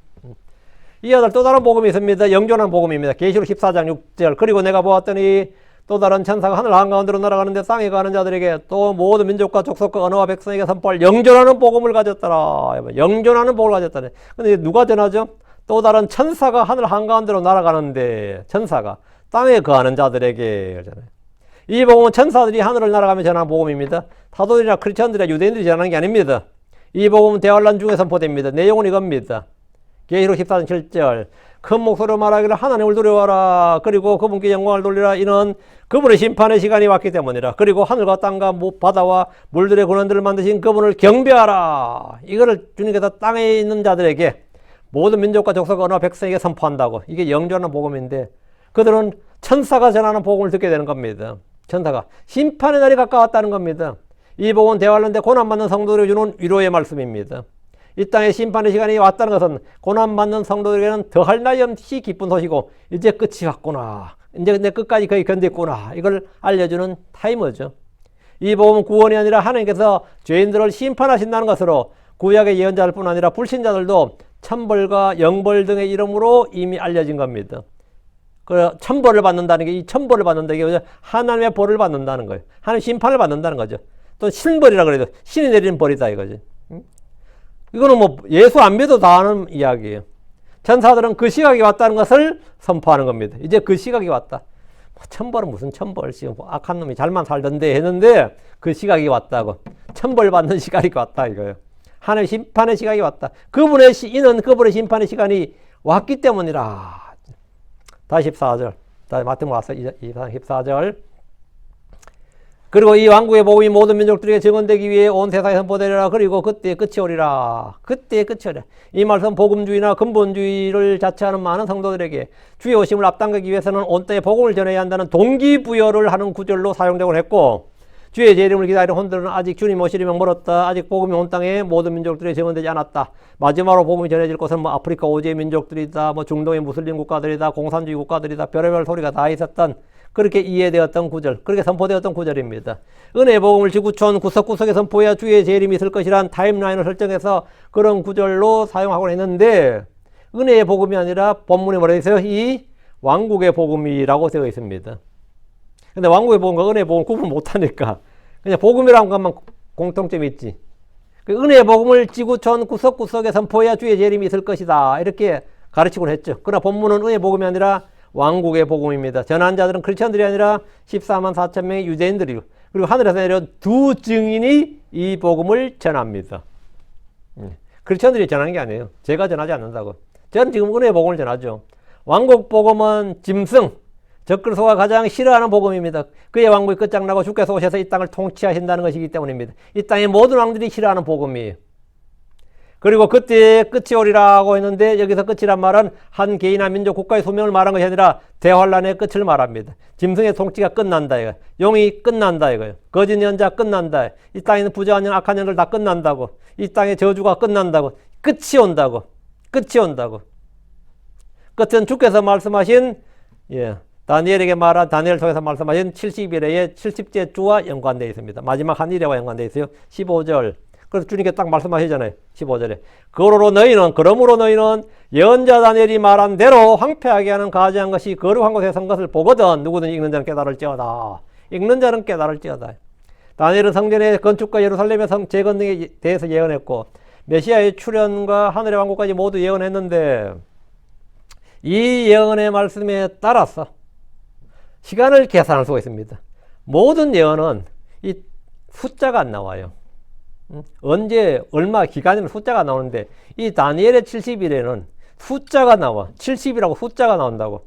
S1: 이어서 또 다른 복음이 있습니다. 영존한 복음입니다. 계시록 14장 6절. 그리고 내가 보았더니 또 다른 천사가 하늘 한가운데로 날아가는데 땅에 가는 자들에게 또 모든 민족과 족속과 언어와 백성에게 선포할 영존하는 복음을 가졌더라. 영존하는 복음을 가졌다네. 근데 누가 전하죠? 또 다른 천사가 하늘 한가운데로 날아가는데 천사가 땅에 거하는 자들에게 그러잖아요. 이 복음은 천사들이 하늘을 날아가며 전하는 복음입니다. 사도들이나 크리스천들이나 유대인들이 전하는 게 아닙니다. 이 복음은 대환란 중에 선포됩니다. 내용은 이겁니다. 계시록 14장 7절 큰 목소리로 말하기를 하나님을 두려워하라. 그리고 그분께 영광을 돌리라. 이는 그분의 심판의 시간이 왔기 때문이라. 그리고 하늘과 땅과 바다와 물들의 근원들을 만드신 그분을 경배하라. 이거를 주님께서 땅에 있는 자들에게 모든 민족과 족속 언어와 백성에게 선포한다고. 이게 영존하는 복음인데 그들은 천사가 전하는 복음을 듣게 되는 겁니다. 천사가 심판의 날이 가까웠다는 겁니다. 이 복음은 대환란 때 고난받는 성도들에게 주는 위로의 말씀입니다. 이 땅에 심판의 시간이 왔다는 것은 고난받는 성도들에게는 더할 나위 없이 기쁜 소식이고 이제 끝이 왔구나. 이제 내 끝까지 거의 견뎠구나. 이걸 알려주는 타이머죠. 이 복음은 구원이 아니라 하나님께서 죄인들을 심판하신다는 것으로 구약의 예언자들 뿐 아니라 불신자들도 천벌과 영벌 등의 이름으로 이미 알려진 겁니다. 그 천벌을 받는다는 게 이 천벌을 받는다는 게 하나님의 벌을 받는다는 거예요. 하나님 심판을 받는다는 거죠. 또 신벌이라 그래도 신이 내리는 벌이다 이거지. 이거는 뭐 예수 안 믿어도 다 아는 이야기예요. 천사들은 그 시각이 왔다는 것을 선포하는 겁니다. 이제 그 시각이 왔다. 천벌은 무슨 천벌, 지금 악한 놈이 잘만 살던데 했는데 그 시각이 왔다고. 천벌 받는 시각이 왔다 이거예요. 하나님 심판의 시각이 왔다. 이는 그분의 심판의 시간이 왔기 때문이라. 다시 14절. 다시 마태복음 와서 14절. 그리고 이 왕국의 복음이 모든 민족들에게 증언되기 위해 온 세상에 선포되리라. 그리고 그때의 끝이 오리라. 그때의 끝이 오리라. 이 말씀 복음주의나 근본주의를 자처하는 많은 성도들에게 주의 오심을 앞당기기 위해서는 온 땅에 복음을 전해야 한다는 동기부여를 하는 구절로 사용되곤 했고 주의 재림을 기다리는 혼들은 아직 주님 오시려면 멀었다. 아직 복음이 온 땅에 모든 민족들에게 증언되지 않았다. 마지막으로 복음이 전해질 곳은 뭐 아프리카 오지의 민족들이다. 뭐 중동의 무슬림 국가들이다. 공산주의 국가들이다. 별의별 소리가 다 있었던 그렇게 이해되었던 구절, 그렇게 선포되었던 구절입니다. 은혜의 복음을 지구촌 구석구석에 선포해야 주의 재림이 있을 것이란 타임라인을 설정해서 그런 구절로 사용하곤 했는데 은혜의 복음이 아니라 본문에 뭐라 되어 있어요? 이 왕국의 복음이라고 되어 있습니다. 근데 왕국의 복음과 은혜의 복음을 구분 못하니까 그냥 복음이라는 것만 공통점이 있지. 그 은혜의 복음을 지구촌 구석구석에 선포해야 주의 재림이 있을 것이다. 이렇게 가르치곤 했죠. 그러나 본문은 은혜의 복음이 아니라 왕국의 복음입니다. 전한 자들은 크리스천들이 아니라 14만 4천 명의 유대인들이고 그리고 하늘에서 내려온 두 증인이 이 복음을 전합니다. 크리스천들이 전하는 게 아니에요. 제가 전하지 않는다고. 저는 지금 은혜의 복음을 전하죠. 왕국 복음은 짐승, 적그리스도가 가장 싫어하는 복음입니다. 그의 왕국이 끝장나고 주께서 오셔서 이 땅을 통치하신다는 것이기 때문입니다. 이 땅의 모든 왕들이 싫어하는 복음이에요. 그리고 그때 끝이 오리라고 했는데 여기서 끝이란 말은 한 개인이나 민족 국가의 소명을 말한 것이 아니라 대환란의 끝을 말합니다. 짐승의 통치가 끝난다 이거예요. 용이 끝난다 이거예요. 거짓 연자 끝난다. 이 땅에 있는 부정한 영, 악한 영들 다 끝난다고. 이 땅의 저주가 끝난다고. 끝이 온다고. 끝이 온다고. 끝은 주께서 말씀하신 다니엘에게 말한 다니엘 통해서 말씀하신 70일의 70째 주와 연관되어 있습니다. 마지막 한 일에와 연관되어 있어요. 15절. 그래서 주님께 딱 말씀하시잖아요. 15절에. 그러므로 너희는 예언자 다니엘이 말한 대로 황폐하게 하는 가증한 것이 거룩한 곳에 선 것을 보거든 누구든 읽는 자는 깨달을지어다. 읽는 자는 깨달을지어다. 다니엘은 성전의 건축과 예루살렘의 성 재건 등에 대해서 예언했고 메시아의 출현과 하늘의 왕국까지 모두 예언했는데 이 예언의 말씀에 따라서 시간을 계산할 수가 있습니다. 모든 예언은 이 숫자가 안 나와요. 언제 얼마 기간이나 숫자가 나오는데 이 다니엘의 70일에는 숫자가 나와. 70이라고 숫자가 나온다고.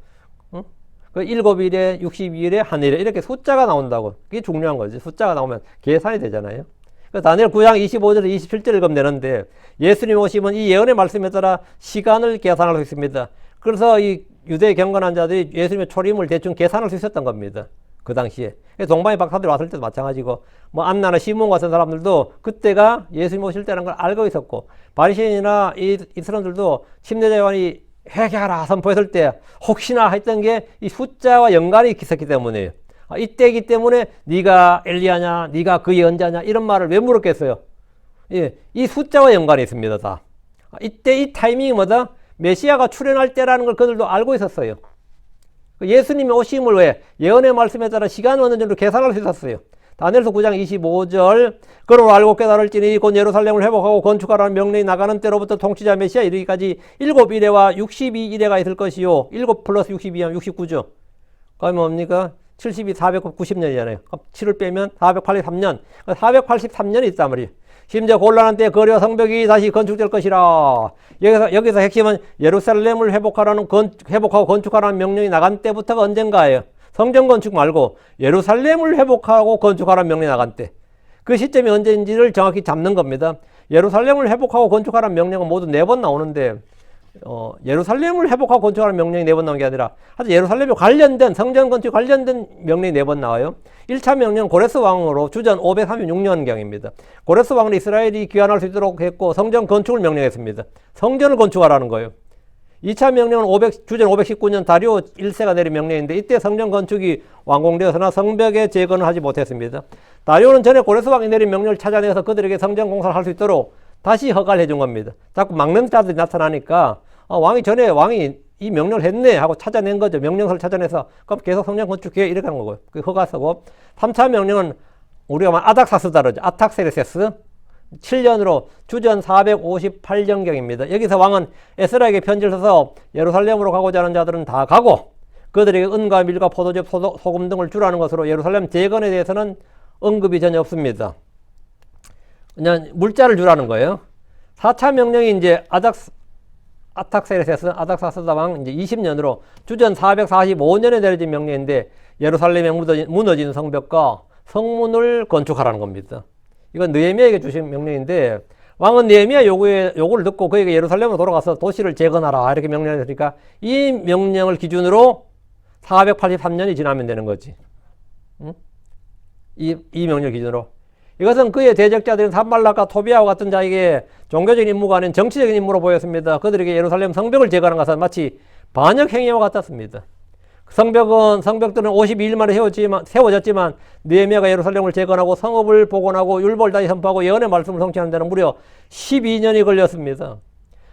S1: 그 7일에 62일에 한 일에 이렇게 숫자가 나온다고. 그게 중요한 거지. 숫자가 나오면 계산이 되잖아요. 그 다니엘 9장 25절에서 27절을 읽으면 되는데 예수님 오시면 이 예언의 말씀에 따라 시간을 계산할 수 있습니다. 그래서 이 유대 경건한 자들이 예수님의 초림을 대충 계산할 수 있었던 겁니다. 그 당시에. 동방의 박사들이 왔을 때도 마찬가지고, 뭐, 안나나 시몬 같은 사람들도 그때가 예수님 오실 때라는 걸 알고 있었고, 바리새인이나 이 사람들도 침례자 요한이 회개하라 선포했을 때 혹시나 했던 게 이 숫자와 연관이 있었기 때문이에요. 이때이기 때문에 네가 엘리야냐, 네가 그 예언자냐 이런 말을 왜 물었겠어요? 예, 이 숫자와 연관이 있습니다. 다. 이때 이 타이밍이 뭐다? 메시아가 출현할 때라는 걸 그들도 알고 있었어요. 예수님이 오심을 왜? 예언의 말씀에 따라 시간을 어느 정도 계산할 수 있었어요. 다니엘서 9장 25절 그러므로 알고 깨달을지니 곧 예루살렘을 회복하고 건축하라는 명령이 나가는 때로부터 통치자 메시아 이르기까지 7일에와 62일에가 있을 것이요. 7 플러스 62하면 69죠. 그러면 뭡니까? 70이 490년이잖아요. 7을 빼면 483년. 483년이 있단 말이에요. 심지어 곤란한 때 거리와 성벽이 다시 건축될 것이라. 여기서 핵심은 예루살렘을 회복하고 건축하라는 명령이 나간 때부터가 언젠가예요. 성전 건축 말고 예루살렘을 회복하고 건축하라는 명령이 나간 때. 그 시점이 언제인지를 정확히 잡는 겁니다. 예루살렘을 회복하고 건축하라는 명령은 모두 4번 나오는데 예루살렘을 회복하고 건축하라는 명령이 4번 나온 게 아니라 하여튼 예루살렘에 관련된 성전 건축 관련된 명령이 4번 나와요. 1차 명령은 고레스 왕으로 주전 536년경입니다. 고레스 왕은 이스라엘이 귀환할 수 있도록 했고 성전 건축을 명령했습니다. 성전을 건축하라는 거예요. 2차 명령은 주전 519년 다리오 1세가 내린 명령인데 이때 성전 건축이 완공되어서나 성벽의 재건을 하지 못했습니다. 다리오는 전에 고레스 왕이 내린 명령을 찾아내서 그들에게 성전 공사를 할 수 있도록 다시 허가를 해준 겁니다. 자꾸 막는 자들이 나타나니까 왕이 이 명령을 했네 하고 찾아낸 거죠. 명령서를 찾아내서 그럼 계속 성전 건축해 이렇게 한 거고요. 그 허가서고 3차 명령은 우리가 말 아닥사스다 그러죠. 아탁세르세스 7년으로 주전 458년경입니다. 여기서 왕은 에스라에게 편지를 써서 예루살렘으로 가고자 하는 자들은 다 가고 그들에게 은과 밀과 포도즙, 소금 등을 주라는 것으로 예루살렘 재건에 대해서는 언급이 전혀 없습니다. 그냥 물자를 주라는 거예요. 4차 명령이 이제 아탁세르세스, 아닥사스다 왕 이제 20년으로 주전 445년에 내려진 명령인데 예루살렘에 무너진 성벽과 성문을 건축하라는 겁니다. 이건 느헤미야에게 주신 명령인데 왕은 느헤미야 요구를 듣고 그에게 예루살렘으로 돌아가서 도시를 재건하라 이렇게 명령을 했으니까 이 명령을 기준으로 483년이 지나면 되는 거지. 응? 이 명령 기준으로. 이것은 그의 대적자들인 산발락과 토비아와 같은 자에게 종교적인 임무가 아닌 정치적인 임무로 보였습니다. 그들에게 예루살렘 성벽을 재건한 것은 마치 반역 행위와 같았습니다. 성벽들은 52일 만에 세워졌지만 느헤미야가 예루살렘을 재건하고 성읍을 복원하고 율법을 다시 선포하고 예언의 말씀을 성취하는 데는 무려 12년이 걸렸습니다.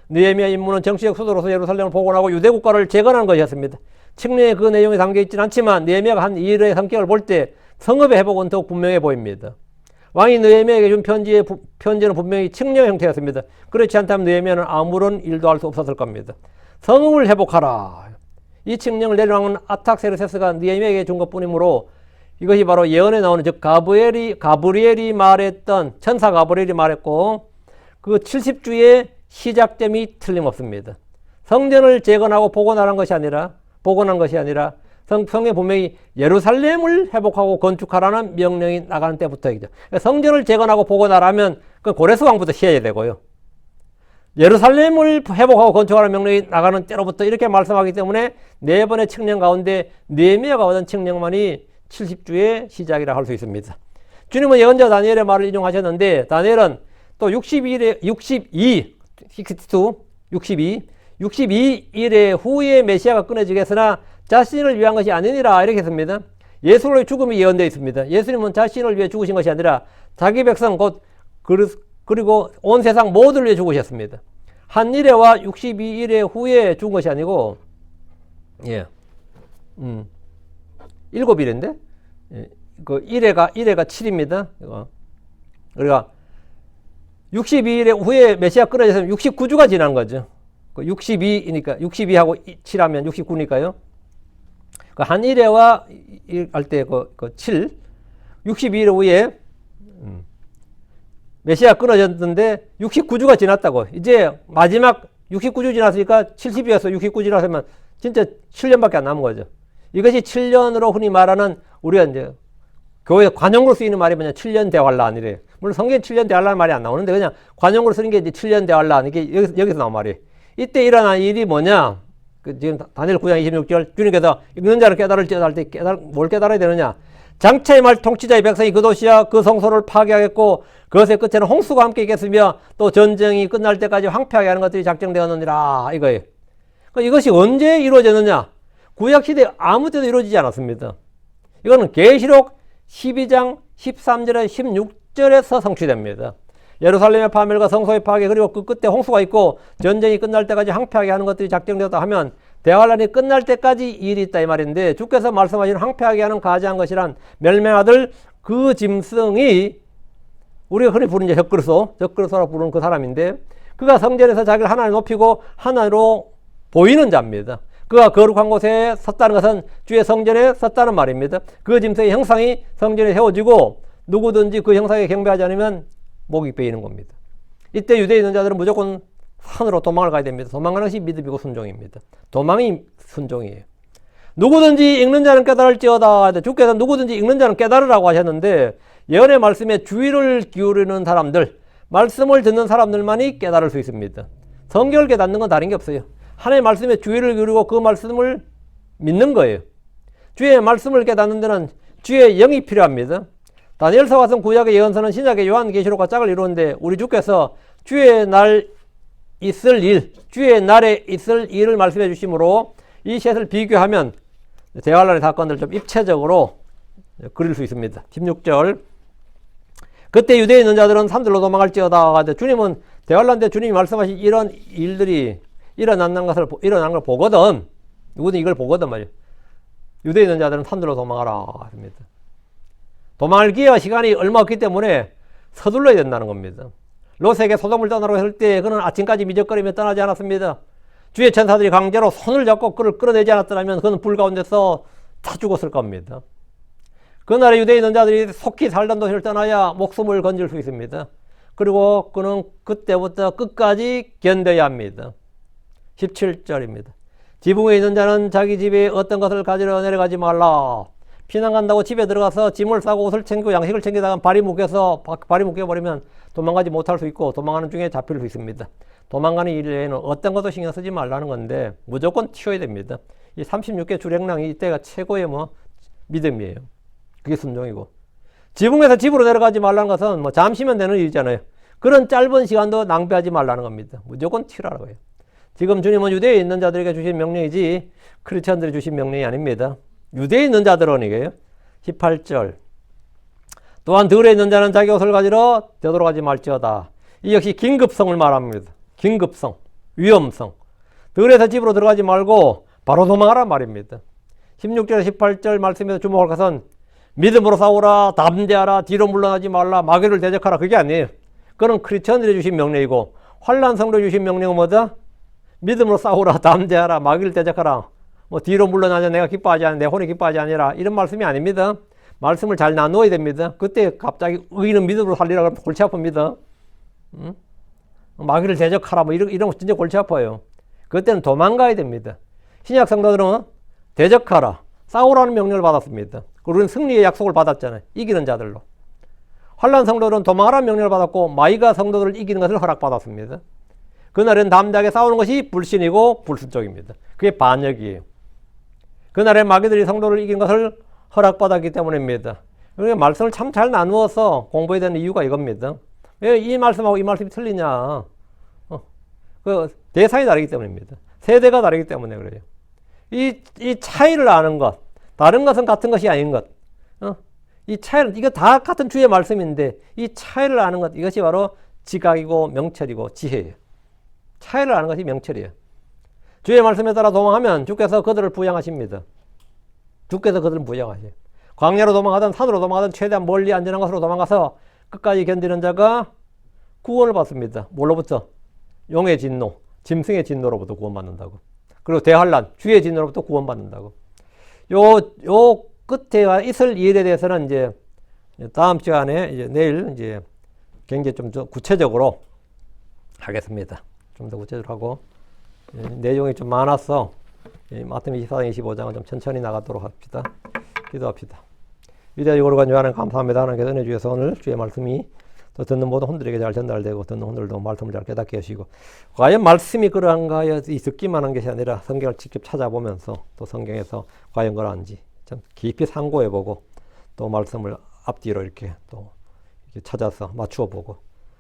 S1: 느헤미야 임무는 정치적 수도로서 예루살렘을 복원하고 유대 국가를 재건하는 것이었습니다. 측례에 그 내용이 담겨 있지는 않지만 느헤미야가 한 이 일의 성격을 볼 때 성읍의 회복은 더욱 분명해 보입니다. 왕이 느헤미야에게 준 편지는 분명히 칙령 형태였습니다. 그렇지 않다면 느헤미야는 아무런 일도 할 수 없었을 겁니다. 성읍을 회복하라. 이 칙령을 내린 왕은 아탁세르세스가 느헤미야에게 준 것뿐이므로 이것이 바로 예언에 나오는 즉 가브리엘이 말했던 천사 가브리엘이 말했고 그 70주의 시작점이 틀림없습니다. 성전을 재건하고 복원한 것이 아니라 성경에 분명히 예루살렘을 회복하고 건축하라는 명령이 나가는 때부터이죠. 성전을 재건하고 복원하라면 그 고레스 왕부터 시해야 되고요. 예루살렘을 회복하고 건축하라는 명령이 나가는 때로부터 이렇게 말씀하기 때문에 4번의 칙령 가운데 느헤미야가 얻은 칙령만이 70주의 시작이라 할 수 있습니다. 주님은 예언자 다니엘의 말을 인용하셨는데 다니엘은 또 62일에 후에 메시아가 끊어지겠으나 자신을 위한 것이 아니니라 이렇게 했습니다. 예수로의 죽음이 예언되어 있습니다. 예수님은 자신을 위해 죽으신 것이 아니라 자기 백성 곧 그리고 온 세상 모두를 위해 죽으셨습니다. 한 일회와 62일의 후에 죽은 것이 아니고 7일인데 그 1회가 7입니다. 그러니까 62일의 후에 메시아 끊어졌으면 69주가 지난 거죠. 62이니까 62하고 7하면 69니까요. 한 1회와 할 때 7, 62일 후에 메시아 끊어졌는데 69주가 지났다고. 이제 마지막 69주 지났으니까 70이어서 69 지났으면 진짜 7년밖에 안 남은 거죠. 이것이 7년으로 흔히 말하는 우리가 이제 교회 관용으로 쓰이는 말이 뭐냐 7년 대환란이래요. 물론 성경에 7년 대환란 말이 안 나오는데 그냥 관용으로 쓰는 게 이제 7년 대환란 이게 여기서 나온 말이에요. 이때 일어난 일이 뭐냐? 지금 다니엘 9장 26절 주님께서 읽는 자를 깨달을지 할 때 뭘 깨달아야 되느냐? 장차의 말 통치자의 백성이 그 도시와 그 성소를 파괴하겠고 그것의 끝에는 홍수가 함께 있겠으며 또 전쟁이 끝날 때까지 황폐하게 하는 것들이 작정되었느니라 이거예요. 이것이 언제 이루어졌느냐? 구약시대에 아무 때도 이루어지지 않았습니다. 이거는 계시록 12장 13절에 16절에서 성취됩니다. 예루살렘의 파멸과 성소의 파괴 그리고 그 끝에 홍수가 있고 전쟁이 끝날 때까지 항폐하게 하는 것들이 작정되었다 하면 대환란이 끝날 때까지 일이 있다 이 말인데 주께서 말씀하신 항폐하게 하는 가지한 것이란 멸망의 아들 그 짐승이 우리가 흔히 부르는 적그리스도라고 부르는 그 사람인데 그가 성전에서 자기를 하나님 높이고 하나님으로 보이는 자입니다. 그가 거룩한 곳에 섰다는 것은 주의 성전에 섰다는 말입니다. 그 짐승의 형상이 성전에 세워지고 누구든지 그 형상에 경배하지 않으면 목이 베이는 겁니다. 이때 유대에 있는 자들은 무조건 산으로 도망을 가야 됩니다. 도망가는 것이 믿음이고 순종입니다. 도망이 순종이에요. 누구든지 읽는 자는 깨달을지어다. 주께서 누구든지 읽는 자는 깨달으라고 하셨는데 예언의 말씀에 주의를 기울이는 사람들, 말씀을 듣는 사람들만이 깨달을 수 있습니다. 성경을 깨닫는 건 다른 게 없어요. 하나님의 말씀에 주의를 기울이고 그 말씀을 믿는 거예요. 주의 말씀을 깨닫는 데는 주의 영이 필요합니다. 다니엘서와 같은 구약의 예언서는 신약의 요한계시록과 짝을 이루는데 우리 주께서 주의 날 있을 일, 주의 날에 있을 일을 말씀해 주심으로 이 셋을 비교하면 대환란의 사건들을 좀 입체적으로 그릴 수 있습니다. 16절 그때 유대에 있는 자들은 산들로 도망할지어다. 주님은 대환란 때 주님이 말씀하신 이런 일들이 일어난 걸 보거든. 누구든 이걸 보거든 말이에요. 유대에 있는 자들은 산들로 도망하라 합니다. 도망할 기회와 시간이 얼마 없기 때문에 서둘러야 된다는 겁니다. 롯에게 소돔을 떠나라고 했을 때 그는 아침까지 미적거리며 떠나지 않았습니다. 주의 천사들이 강제로 손을 잡고 그를 끌어내지 않았더라면 그는 불 가운데서 다 죽었을 겁니다. 그날에 유대에 있는 자들이 속히 살던 도시를 떠나야 목숨을 건질 수 있습니다. 그리고 그는 그때부터 끝까지 견뎌야 합니다. 17절입니다. 지붕에 있는 자는 자기 집에 어떤 것을 가지러 내려가지 말라. 피난 간다고 집에 들어가서 짐을 싸고 옷을 챙기고 양식을 챙기다가 발이 묶여버리면 도망가지 못할 수 있고 도망가는 중에 잡힐 수 있습니다. 도망가는 일에는 어떤 것도 신경 쓰지 말라는 건데 무조건 튀어야 됩니다. 이 36개 주력량이 이때가 최고의 믿음이에요. 그게 순종이고 지붕에서 집으로 내려가지 말라는 것은 잠시면 되는 일이잖아요. 그런 짧은 시간도 낭비하지 말라는 겁니다. 무조건 튀라라고 해요. 지금 주님은 유대에 있는 자들에게 주신 명령이지 크리스천들이 주신 명령이 아닙니다. 유대에 있는 자들은 이게요. 18절 또한 들에 있는 자는 자기 옷을 가지러 되돌아가지 말지어다. 이 역시 긴급성을 말합니다. 긴급성, 위험성. 들에서 집으로 들어가지 말고 바로 도망하란 말입니다. 16절 18절 말씀에서 주목할 것은 믿음으로 싸우라, 담대하라, 뒤로 물러나지 말라, 마귀를 대적하라 그게 아니에요. 그건 크리스천들이 주신 명령이고 환난 성도에 주신 명령은 뭐다? 믿음으로 싸우라, 담대하라, 마귀를 대적하라. 뒤로 물러나자 내가 기뻐하지 않아, 내 혼이 기뻐하지 아니라 이런 말씀이 아닙니다. 말씀을 잘 나누어야 됩니다. 그때 갑자기 의인은 믿음으로 살리라 그러면 골치 아픕니다. 응? 마귀를 대적하라 이런 거 진짜 골치 아파요. 그때는 도망가야 됩니다. 신약 성도들은 대적하라, 싸우라는 명령을 받았습니다. 우리는 승리의 약속을 받았잖아요. 이기는 자들로. 환난 성도들은 도망하라는 명령을 받았고 마귀가 성도들을 이기는 것을 허락받았습니다. 그날은 담대하게 싸우는 것이 불신이고 불순종입니다. 그게 반역이에요. 그날에 마귀들이 성도를 이긴 것을 허락받았기 때문입니다. 그러니까 말씀을 참 잘 나누어서 공부해야 되는 이유가 이겁니다. 왜 이 말씀하고 이 말씀이 틀리냐? 그 대상이 다르기 때문입니다. 세대가 다르기 때문에 그래요. 이 차이를 아는 것, 다른 것은 같은 것이 아닌 것. 이 차이를, 이거 다 같은 주의 말씀인데 이 차이를 아는 것, 이것이 바로 지각이고 명철이고 지혜예요. 차이를 아는 것이 명철이에요. 주의 말씀에 따라 도망하면 주께서 그들을 부양하십니다. 주께서 그들을 부양하셔요. 광야로 도망하든 산으로 도망하든 최대한 멀리 안전한 곳으로 도망가서 끝까지 견디는 자가 구원을 받습니다. 뭘로부터? 용의 진노, 짐승의 진노로부터 구원받는다고. 그리고 대환란, 주의 진노로부터 구원받는다고. 요 끝에 있을 일에 대해서는 이제 다음 시간에 이제 내일 이제 굉장히 좀 더 구체적으로 하겠습니다. 좀 더 구체적으로 하고 내용이 좀 많아서 마태복음 24장 25장은 좀 천천히 나가도록 합시다. 기도합시다. 위대하고 거룩한 주 하나님 감사합니다. 하나님께서 은혜 주셔서 오늘 주의 말씀이 또 듣는 모든 혼들에게 잘 전달되고 듣는 혼들도 말씀을 잘 깨닫게 하시고 과연 말씀이 그러한가 하여 이 듣기만 한 것이 아니라 성경을 직접 찾아보면서 또 성경에서 과연 그러한지 좀 깊이 상고해보고 또 말씀을 앞뒤로 이렇게 또 이렇게 찾아서 맞추어보고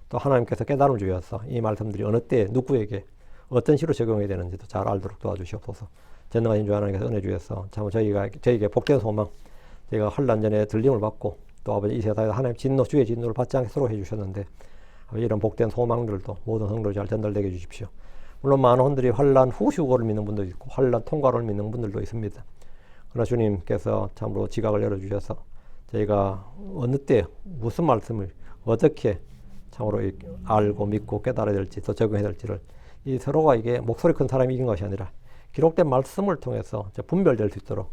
S1: 또 하나님께서 깨달음을 주셔서 이 말씀들이 어느 때 누구에게 어떤 식으로 적용해야 되는지도 잘 알도록 도와주시옵소서. 전능하신 주 하나님께서 은혜 주셔서 참 저희에게 복된 소망, 저희가 환난 전에 들림을 받고 또 아버지 이 세상에서 하나님 진노, 주의 진노를 받지 않게 서로 해주셨는데 이런 복된 소망들도 모든 성도들 잘 전달되게 해주십시오. 물론 많은 분들이 환란 후 휴거를 믿는 분도 있고 환란 통과를 믿는 분들도 있습니다. 그러나 주님께서 참으로 지각을 열어주셔서 저희가 어느 때 무슨 말씀을 어떻게 참으로 알고 믿고 깨달아야 될지 또 적용해야 될지를 이 서로가 이게 목소리 큰 사람이 이긴 것이 아니라 기록된 말씀을 통해서 분별될 수 있도록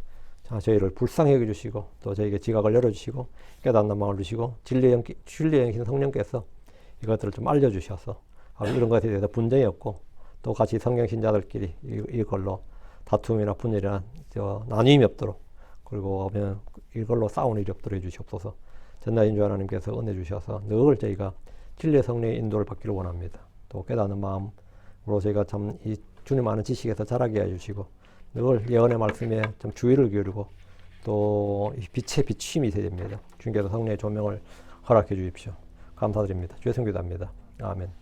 S1: 저희를 불쌍히 여겨주시고 또 저희에게 지각을 열어주시고 깨닫는 마음을 주시고 진리의 영이신 성령께서 이것들을 좀 알려주셔서 이런 것에 대해서 분쟁이 없고 또 같이 성경 신자들끼리 이걸로 다툼이나 분열이나 나뉘음이 없도록 그리고 이걸로 싸우는 일이 없도록 해주시옵소서. 전나신 주 하나님께서 은혜 주셔서 늘 저희가 진리의 성령의 인도를 받기를 원합니다. 또 깨닫는 마음으로 저희가 참 이 주님 아는 지식에서 자라게 해주시고 늘 예언의 말씀에 좀 주의를 기울이고 또 빛의 비추임이 있어야 됩니다. 주님께서 성령의 조명을 허락해 주십시오. 감사드립니다. 주의 성기도합니다. 아멘.